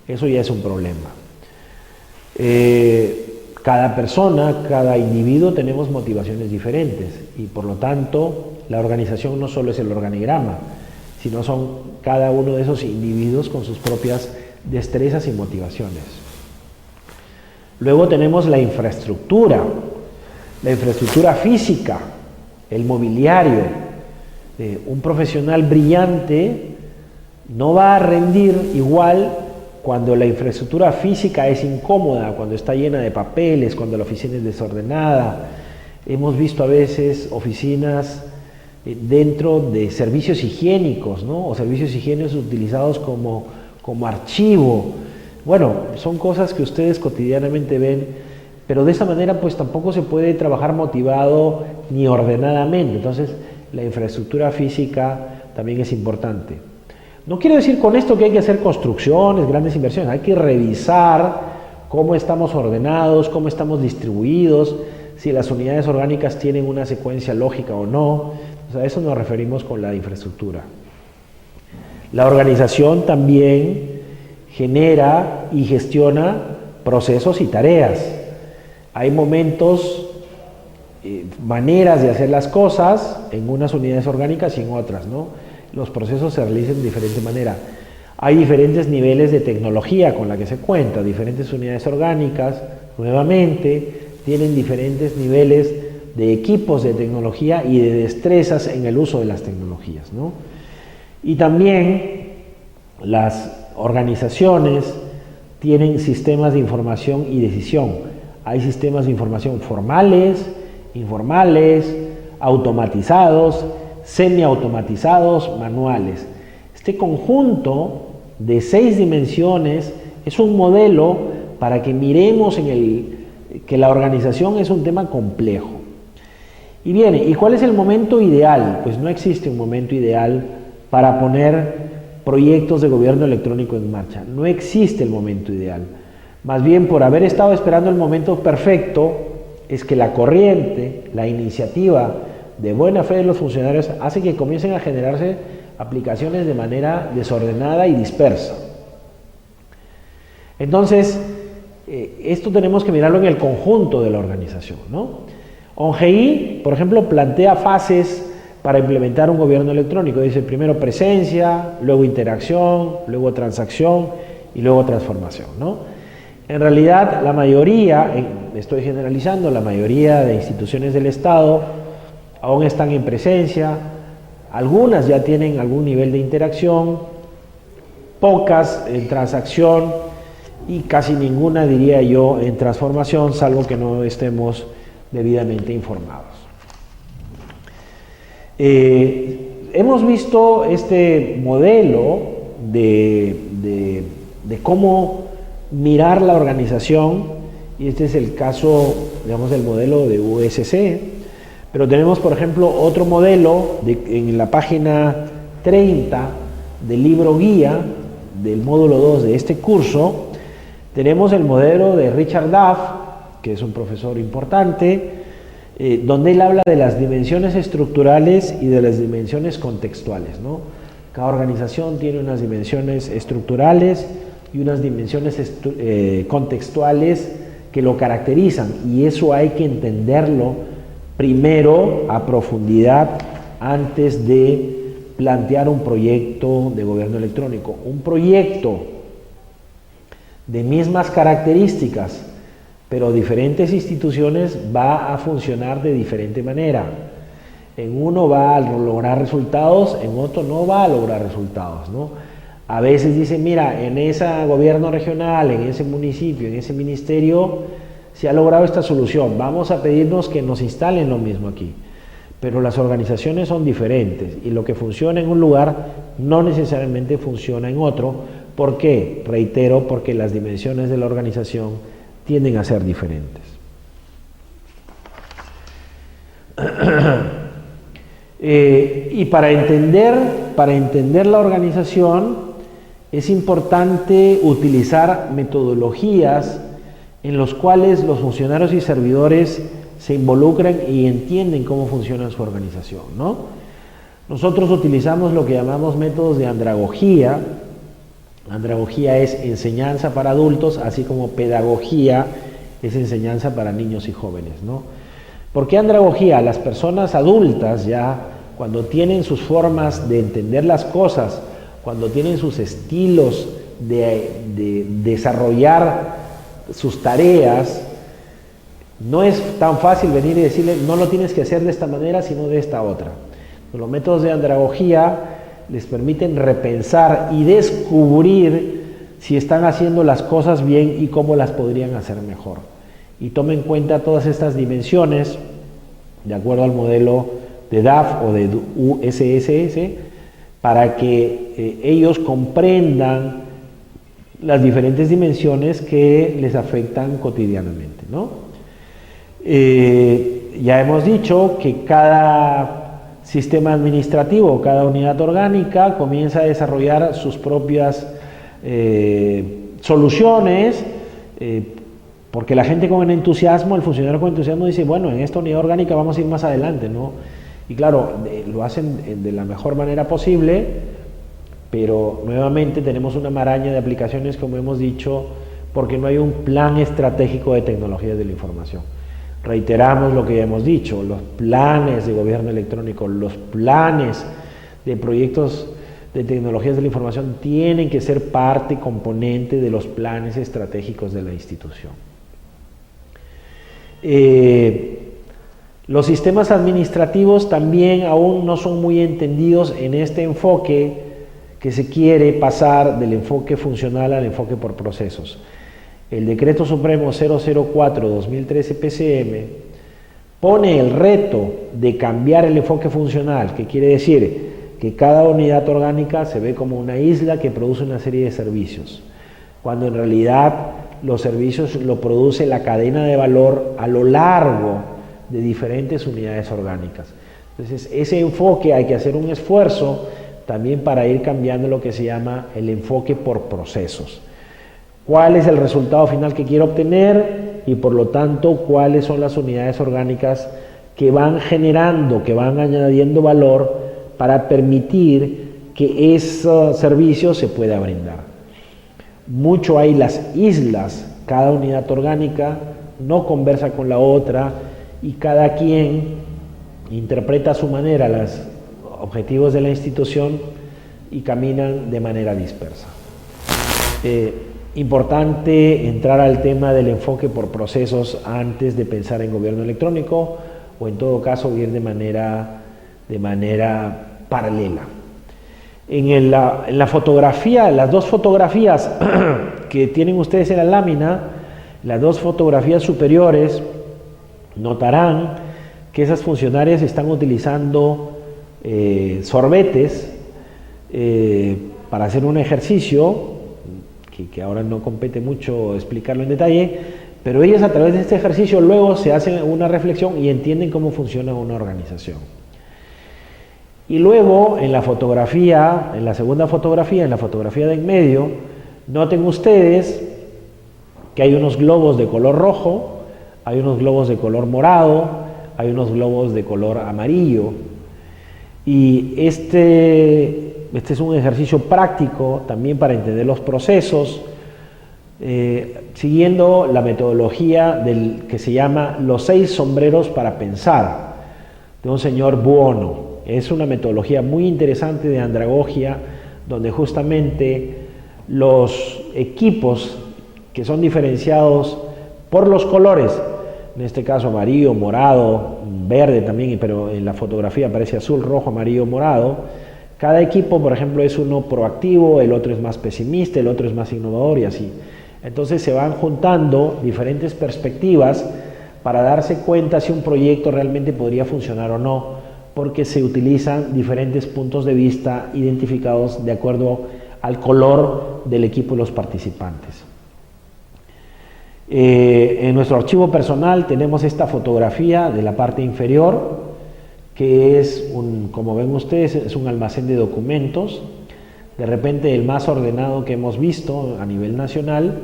Eso ya es un problema. Cada persona, cada individuo tenemos motivaciones diferentes y por lo tanto la organización no solo es el organigrama, sino son cada uno de esos individuos con sus propias destrezas y motivaciones. Luego tenemos la infraestructura física, el mobiliario. Un profesional brillante no va a rendir igual cuando la infraestructura física es incómoda, cuando está llena de papeles, cuando la oficina es desordenada. Hemos visto a veces oficinas dentro de servicios higiénicos, ¿no? O servicios higiénicos utilizados como archivo. Bueno, son cosas que ustedes cotidianamente ven, pero de esa manera pues tampoco se puede trabajar motivado ni ordenadamente. Entonces la infraestructura física también es importante. No quiero decir con esto que hay que hacer construcciones, grandes inversiones, hay que revisar cómo estamos ordenados, cómo estamos distribuidos, si las unidades orgánicas tienen una secuencia lógica o no. O sea, a eso nos referimos con la infraestructura. La organización también genera y gestiona procesos y tareas. Hay momentos, maneras de hacer las cosas en unas unidades orgánicas y en otras, ¿no? Los procesos se realizan de diferente manera. Hay diferentes niveles de tecnología con la que se cuenta, diferentes unidades orgánicas, nuevamente, tienen diferentes niveles de equipos de tecnología y de destrezas en el uso de las tecnologías, ¿no? Y también las organizaciones tienen sistemas de información y decisión. Hay sistemas de información formales, informales, automatizados, semiautomatizados, manuales. Este conjunto de 6 dimensiones es un modelo para que miremos que la organización es un tema complejo. Y viene, ¿y cuál es el momento ideal? Pues no existe un momento ideal para poner proyectos de gobierno electrónico en marcha. No existe el momento ideal. Más bien, por haber estado esperando el momento perfecto, es que la corriente, la iniciativa de buena fe de los funcionarios hace que comiencen a generarse aplicaciones de manera desordenada y dispersa. Entonces, esto tenemos que mirarlo en el conjunto de la organización, ¿no? ONGI, por ejemplo, plantea fases para implementar un gobierno electrónico. Dice primero presencia, luego interacción, luego transacción y luego transformación, ¿no? En realidad, la mayoría, estoy generalizando, la mayoría de instituciones del Estado aún están en presencia, algunas ya tienen algún nivel de interacción, pocas en transacción y casi ninguna, diría yo, en transformación, salvo que no estemos debidamente informados. Hemos visto este modelo de cómo mirar la organización, y este es el caso, digamos, del modelo de USC, pero tenemos, por ejemplo, otro modelo en la página 30 del libro guía del módulo 2 de este curso. Tenemos el modelo de Richard Duff, que es un profesor importante, donde él habla de las dimensiones estructurales y de las dimensiones contextuales, ¿no? Cada organización tiene unas dimensiones estructurales y unas dimensiones contextuales que lo caracterizan, y eso hay que entenderlo primero a profundidad antes de plantear un proyecto de gobierno electrónico. Un proyecto de mismas características, pero diferentes instituciones, va a funcionar de diferente manera. En uno va a lograr resultados, en otro no va a lograr resultados, ¿no? A veces dicen, mira, en ese gobierno regional, en ese municipio, en ese ministerio, se ha logrado esta solución, vamos a pedirnos que nos instalen lo mismo aquí. Pero las organizaciones son diferentes y lo que funciona en un lugar no necesariamente funciona en otro. ¿Por qué? Reitero, porque las dimensiones de la organización tienden a ser diferentes. Y para entender la organización es importante utilizar metodologías en los cuales los funcionarios y servidores se involucran y entienden cómo funciona su organización, ¿no? Nosotros utilizamos lo que llamamos métodos de andragogía. Andragogía es enseñanza para adultos, así como pedagogía es enseñanza para niños y jóvenes, ¿no? ¿Por qué andragogía? Las personas adultas ya, cuando tienen sus formas de entender las cosas, cuando tienen sus estilos de desarrollar sus tareas, no es tan fácil venir y decirle, no lo tienes que hacer de esta manera, sino de esta otra. Los métodos de andragogía les permiten repensar y descubrir si están haciendo las cosas bien y cómo las podrían hacer mejor. Y tomen en cuenta todas estas dimensiones, de acuerdo al modelo de DAF o de USSS, para que ellos comprendan las diferentes dimensiones que les afectan cotidianamente, ¿no? Ya hemos dicho que cada sistema administrativo, cada unidad orgánica comienza a desarrollar sus propias soluciones, porque la gente con entusiasmo, el funcionario con entusiasmo dice, bueno, en esta unidad orgánica vamos a ir más adelante, ¿no? Y claro, lo hacen de la mejor manera posible, pero nuevamente tenemos una maraña de aplicaciones, como hemos dicho, porque no hay un plan estratégico de tecnologías de la información. Reiteramos lo que ya hemos dicho, los planes de gobierno electrónico, los planes de proyectos de tecnologías de la información tienen que ser parte, componente de los planes estratégicos de la institución. Los sistemas administrativos también aún no son muy entendidos en este enfoque que se quiere pasar del enfoque funcional al enfoque por procesos. El Decreto Supremo 004-2013 PCM pone el reto de cambiar el enfoque funcional, que quiere decir que cada unidad orgánica se ve como una isla que produce una serie de servicios, cuando en realidad los servicios lo produce la cadena de valor a lo largo de diferentes unidades orgánicas. Entonces, ese enfoque hay que hacer un esfuerzo también para ir cambiando lo que se llama el enfoque por procesos. ¿Cuál es el resultado final que quiero obtener? Y por lo tanto, ¿cuáles son las unidades orgánicas que van generando, que van añadiendo valor para permitir que ese servicio se pueda brindar? Mucho hay las islas, cada unidad orgánica no conversa con la otra y cada quien interpreta a su manera los objetivos de la institución y caminan de manera dispersa. Importante entrar al tema del enfoque por procesos antes de pensar en gobierno electrónico o en todo caso ir de manera paralela. En la fotografía, las dos fotografías que tienen ustedes en la lámina, las dos fotografías superiores, notarán que esas funcionarias están utilizando sorbetes para hacer un ejercicio que ahora no compete mucho explicarlo en detalle, pero ellas a través de este ejercicio luego se hacen una reflexión y entienden cómo funciona una organización. Y luego en la fotografía, en la segunda fotografía, en la fotografía de en medio, noten ustedes que hay unos globos de color rojo, hay unos globos de color morado, hay unos globos de color amarillo. Y este es un ejercicio práctico también para entender los procesos, siguiendo la metodología que se llama los 6 sombreros para pensar, de un señor Buono. Es una metodología muy interesante de andragogia, donde justamente los equipos que son diferenciados por los colores, en este caso amarillo, morado, verde también, pero en la fotografía aparece azul, rojo, amarillo, morado. Cada equipo, por ejemplo, es uno proactivo, el otro es más pesimista, el otro es más innovador y así. Entonces se van juntando diferentes perspectivas para darse cuenta si un proyecto realmente podría funcionar o no, porque se utilizan diferentes puntos de vista identificados de acuerdo al color del equipo y los participantes. En nuestro archivo personal tenemos esta fotografía de la parte inferior, que es, como ven ustedes, es un almacén de documentos, de repente el más ordenado que hemos visto a nivel nacional,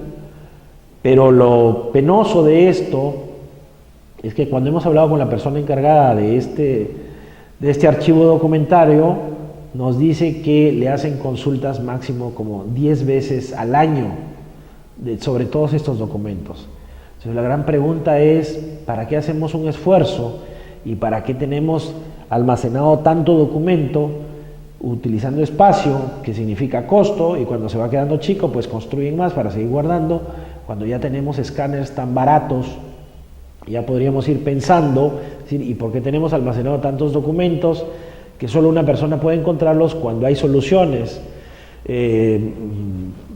pero lo penoso de esto es que cuando hemos hablado con la persona encargada de este archivo documentario, nos dice que le hacen consultas máximo como 10 veces al año sobre todos estos documentos. Entonces la gran pregunta es, ¿para qué hacemos un esfuerzo y para qué tenemos almacenado tanto documento utilizando espacio, que significa costo, y cuando se va quedando chico pues construyen más para seguir guardando? Cuando ya tenemos escáneres tan baratos, ya podríamos ir pensando, ¿y por qué tenemos almacenado tantos documentos que solo una persona puede encontrarlos cuando hay soluciones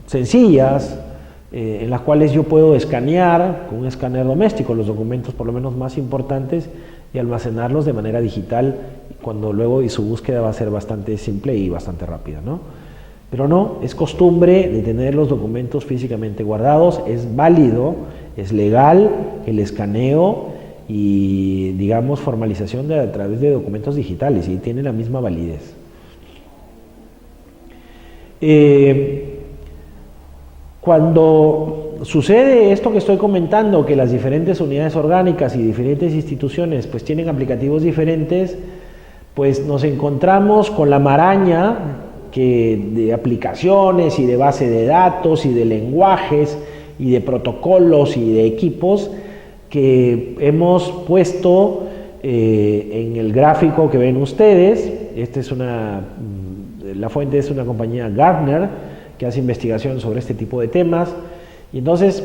sencillas en las cuales yo puedo escanear con un escáner doméstico los documentos por lo menos más importantes y almacenarlos de manera digital, cuando luego su búsqueda va a ser bastante simple y bastante rápida, ¿no? Pero no, es costumbre de tener los documentos físicamente guardados, es válido, es legal el escaneo y, digamos, formalización a través de documentos digitales, y tiene la misma validez. Cuando sucede esto que estoy comentando, que las diferentes unidades orgánicas y diferentes instituciones pues tienen aplicativos diferentes, pues nos encontramos con la maraña de aplicaciones y de base de datos y de lenguajes y de protocolos y de equipos que hemos puesto en el gráfico que ven ustedes. La fuente es una compañía Gartner que hace investigación sobre este tipo de temas, y entonces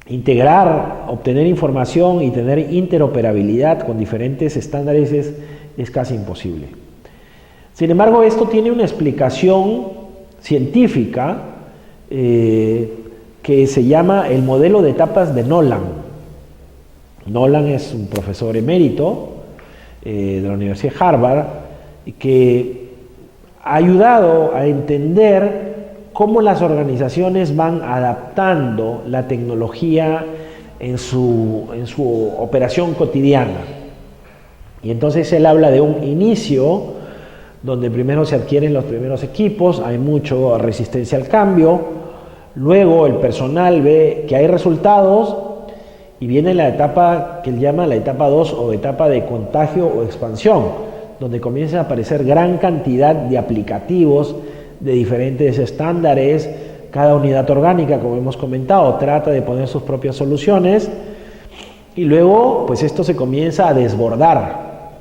integrar, obtener información y tener interoperabilidad con diferentes estándares es casi imposible. Sin embargo, esto tiene una explicación científica que se llama el modelo de etapas de Nolan. Nolan es un profesor emérito de la Universidad de Harvard que ha ayudado a entender cómo las organizaciones van adaptando la tecnología en su operación cotidiana. Y entonces él habla de un inicio donde primero se adquieren los primeros equipos, hay mucha resistencia al cambio, luego el personal ve que hay resultados y viene la etapa que él llama la etapa 2 o etapa de contagio o expansión, donde comienza a aparecer gran cantidad de aplicativos de diferentes estándares. Cada unidad orgánica, como hemos comentado, trata de poner sus propias soluciones y luego pues esto se comienza a desbordar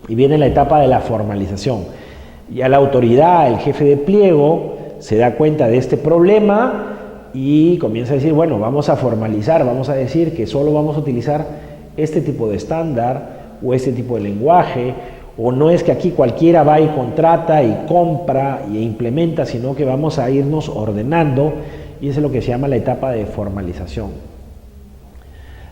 y viene la etapa de la formalización. Ya la autoridad, el jefe de pliego, se da cuenta de este problema y comienza a decir, bueno, vamos a formalizar, vamos a decir que solo vamos a utilizar este tipo de estándar o este tipo de lenguaje, o no es que aquí cualquiera va y contrata y compra e implementa, sino que vamos a irnos ordenando, y eso es lo que se llama la etapa de formalización.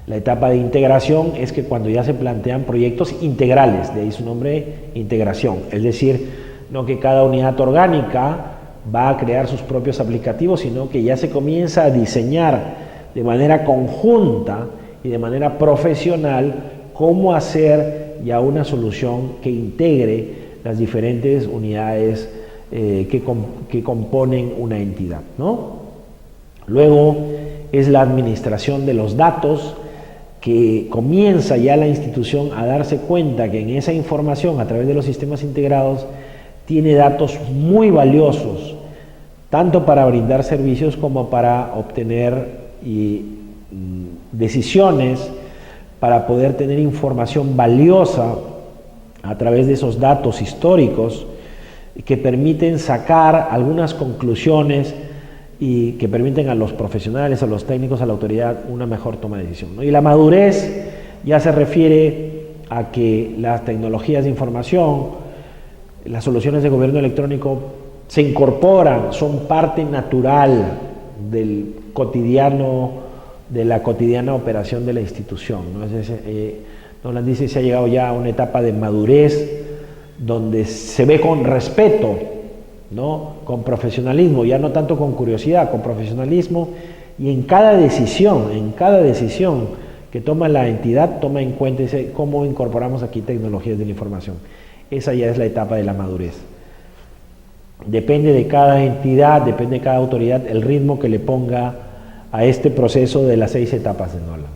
La etapa de integración es que cuando ya se plantean proyectos integrales, de ahí su nombre, integración, es decir, no que cada unidad orgánica va a crear sus propios aplicativos, sino que ya se comienza a diseñar de manera conjunta y de manera profesional cómo hacer ya una solución que integre las diferentes unidades que componen una entidad, ¿no? Luego es la administración de los datos, que comienza ya la institución a darse cuenta que en esa información, a través de los sistemas integrados, tiene datos muy valiosos, tanto para brindar servicios como para obtener decisiones, para poder tener información valiosa a través de esos datos históricos que permiten sacar algunas conclusiones y que permiten a los profesionales, a los técnicos, a la autoridad una mejor toma de decisión, ¿no? Y la madurez ya se refiere a que las tecnologías de información, las soluciones de gobierno electrónico se incorporan, son parte natural del cotidiano, de la cotidiana operación de la institución, ¿no? Nolan dice que se ha llegado ya a una etapa de madurez donde se ve con respeto, ¿no? Con profesionalismo, ya no tanto con curiosidad, con profesionalismo, y en cada decisión que toma la entidad, toma en cuenta cómo incorporamos aquí tecnologías de la información. Esa ya es la etapa de la madurez. Depende de cada entidad, depende de cada autoridad, el ritmo que le ponga a este proceso de las 6 etapas de Nolan.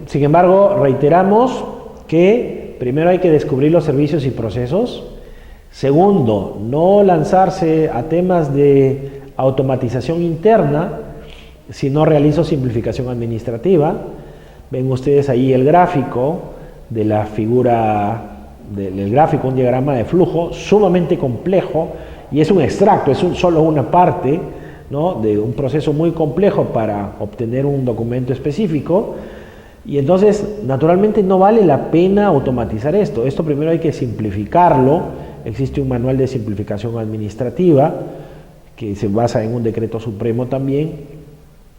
Sin embargo, reiteramos que primero hay que descubrir los servicios y procesos. Segundo, no lanzarse a temas de automatización interna si no realizo simplificación administrativa. Ven ustedes ahí el gráfico de la figura del gráfico, un diagrama de flujo sumamente complejo, y es un extracto, es solo una parte, ¿no?, de un proceso muy complejo para obtener un documento específico. Y entonces, naturalmente, no vale la pena automatizar esto. Esto primero hay que simplificarlo. Existe un manual de simplificación administrativa que se basa en un decreto supremo también.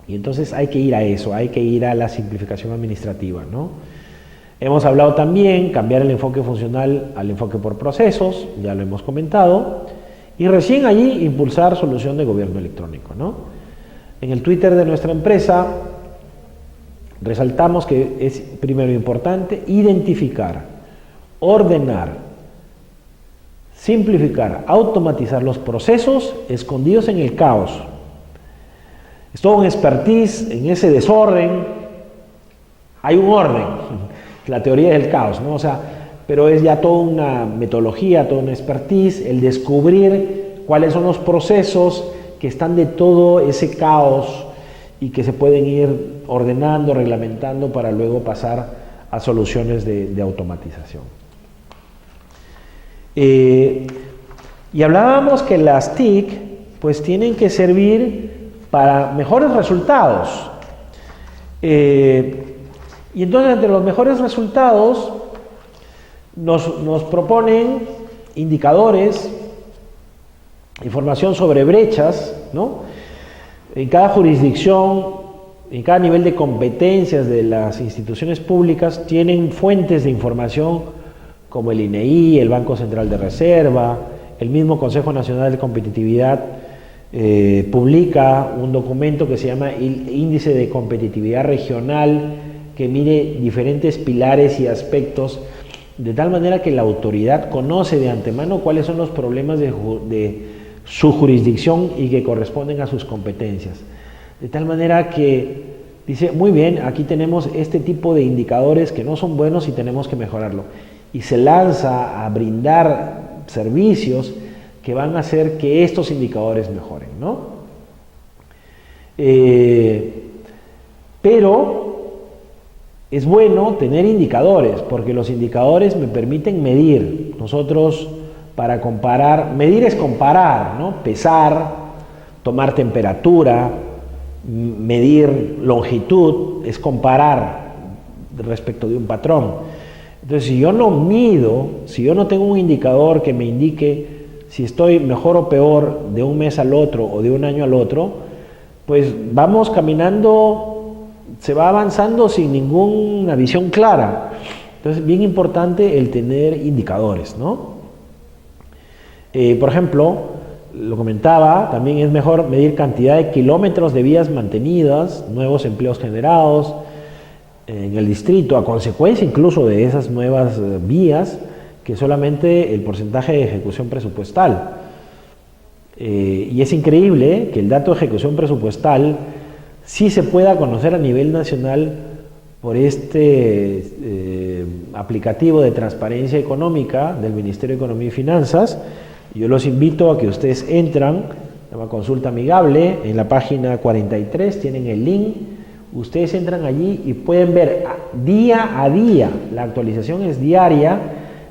Y entonces hay que ir a eso, hay que ir a la simplificación administrativa, ¿no? Hemos hablado también cambiar el enfoque funcional al enfoque por procesos, ya lo hemos comentado, y recién allí impulsar solución de gobierno electrónico, ¿no? En el Twitter de nuestra empresa resaltamos que es primero importante identificar, ordenar, simplificar, automatizar los procesos escondidos en el caos. Es todo un expertise en ese desorden. Hay un orden, la teoría del caos, ¿no? O sea, pero es ya toda una metodología, toda una expertise, el descubrir cuáles son los procesos que están de todo ese caos y que se pueden ir ordenando, reglamentando para luego pasar a soluciones de automatización. Y hablábamos que las TIC pues tienen que servir para mejores resultados. Y entonces entre los mejores resultados nos proponen indicadores, información sobre brechas, ¿no? En cada jurisdicción, en cada nivel de competencias de las instituciones públicas tienen fuentes de información como el INEI, el Banco Central de Reserva, el mismo Consejo Nacional de Competitividad publica un documento que se llama Índice de Competitividad Regional, que mide diferentes pilares y aspectos, de tal manera que la autoridad conoce de antemano cuáles son los problemas de su jurisdicción y que corresponden a sus competencias. De tal manera que dice, muy bien, aquí tenemos este tipo de indicadores que no son buenos y tenemos que mejorarlo. Y se lanza a brindar servicios que van a hacer que estos indicadores mejoren, ¿no? Pero es bueno tener indicadores, porque los indicadores me permiten medir. Nosotros, para comparar, medir es comparar, ¿no? Pesar, tomar temperatura, medir longitud, es comparar respecto de un patrón. Entonces, si yo no mido, si yo no tengo un indicador que me indique si estoy mejor o peor de un mes al otro o de un año al otro, pues vamos caminando, se va avanzando sin ninguna visión clara. Entonces, bien importante el tener indicadores, ¿no? Por ejemplo, lo comentaba, también es mejor medir cantidad de kilómetros de vías mantenidas, nuevos empleos generados en el distrito, a consecuencia incluso de esas nuevas vías, que solamente el porcentaje de ejecución presupuestal. Y es increíble que el dato de ejecución presupuestal sí se pueda conocer a nivel nacional por este aplicativo de transparencia económica del Ministerio de Economía y Finanzas. Yo los invito a que ustedes entran, se llama Consulta Amigable, en la página 43 tienen el link, ustedes entran allí y pueden ver día a día, la actualización es diaria,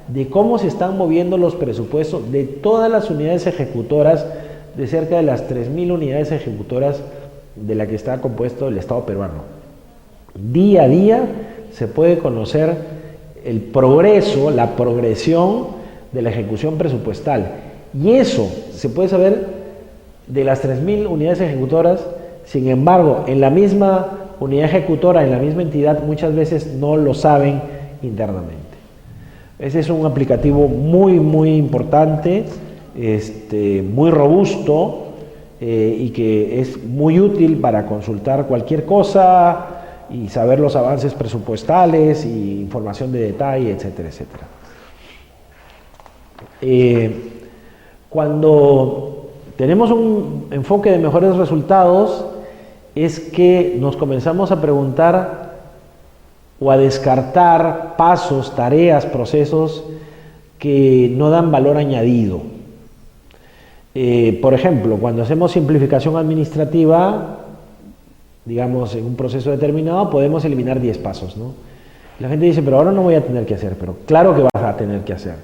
de cómo se están moviendo los presupuestos de todas las unidades ejecutoras, de cerca de las 3.000 unidades ejecutoras de la que está compuesto el Estado peruano. Día a día se puede conocer el progreso, la progresión de la ejecución presupuestal. Y eso se puede saber de las 3.000 unidades ejecutoras. Sin embargo, en la misma unidad ejecutora, en la misma entidad, muchas veces no lo saben internamente. Ese es un aplicativo muy importante, muy robusto y que es muy útil para consultar cualquier cosa y saber los avances presupuestales y información de detalle, etcétera, etcétera. Cuando tenemos un enfoque de mejores resultados, es que nos comenzamos a preguntar o a descartar pasos, tareas, procesos que no dan valor añadido. Por ejemplo, cuando hacemos simplificación administrativa, digamos, en un proceso determinado, podemos eliminar 10 pasos, ¿no? La gente dice, pero ahora no voy a tener que hacer, pero claro que vas a tener que hacer.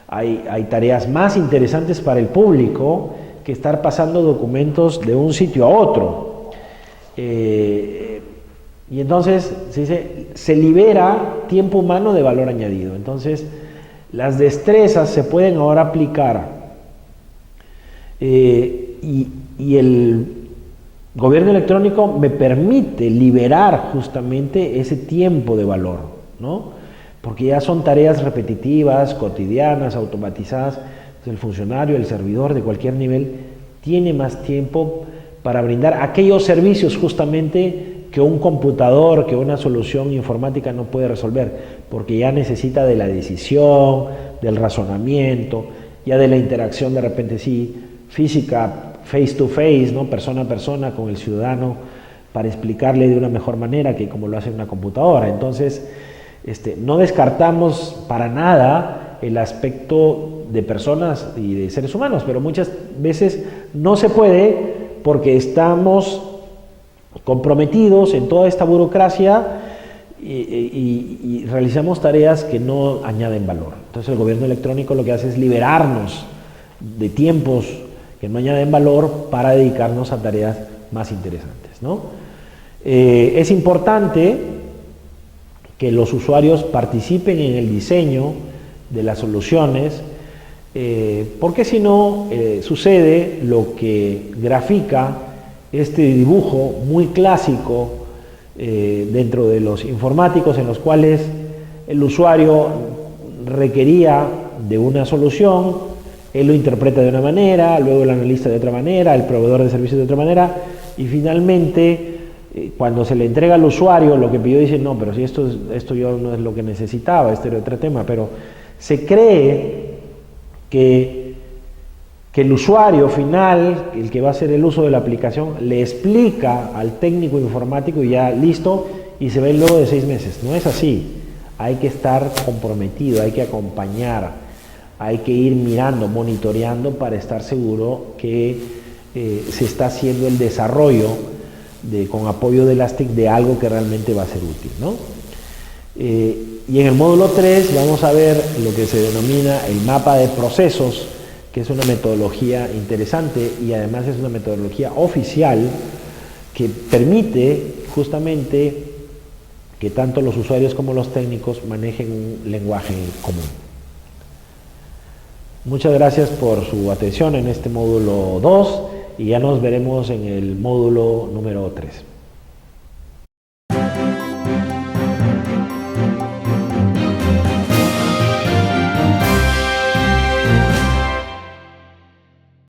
Hay tareas más interesantes para el público que estar pasando documentos de un sitio a otro. Y entonces se libera tiempo humano de valor añadido. Entonces, las destrezas se pueden ahora aplicar. Y el gobierno electrónico me permite liberar justamente ese tiempo de valor, ¿no? porque ya son tareas repetitivas, cotidianas, automatizadas. Entonces el funcionario, el servidor de cualquier nivel, tiene más tiempo para brindar aquellos servicios justamente que un computador, que una solución informática no puede resolver, porque ya necesita de la decisión, del razonamiento, ya de la interacción de repente sí, física, face to face, ¿no? Persona a persona con el ciudadano, para explicarle de una mejor manera que como lo hace una computadora. Entonces, no descartamos para nada el aspecto de personas y de seres humanos, pero muchas veces no se puede porque estamos comprometidos en toda esta burocracia y realizamos tareas que no añaden valor. Entonces el gobierno electrónico lo que hace es liberarnos de tiempos que no añaden valor para dedicarnos a tareas más interesantes, ¿no? Es importante que los usuarios participen en el diseño de las soluciones, porque si no sucede lo que grafica este dibujo muy clásico dentro de los informáticos, en los cuales el usuario requería de una solución, él lo interpreta de una manera, luego el analista de otra manera, el proveedor de servicios de otra manera, y finalmente cuando se le entrega al usuario lo que pidió, dice, no, pero si esto yo no es lo que necesitaba, este era otro tema, pero se cree que el usuario final, el que va a hacer el uso de la aplicación, le explica al técnico informático y ya listo, y se ve luego de 6 meses. No es así. Hay que estar comprometido, hay que acompañar, hay que ir mirando, monitoreando para estar seguro que se está haciendo el desarrollo con apoyo de las TIC de algo que realmente va a ser útil, ¿no? Y en el módulo 3 vamos a ver lo que se denomina el mapa de procesos, que es una metodología interesante y además es una metodología oficial que permite justamente que tanto los usuarios como los técnicos manejen un lenguaje común. Muchas gracias por su atención en este módulo 2 y ya nos veremos en el módulo número 3.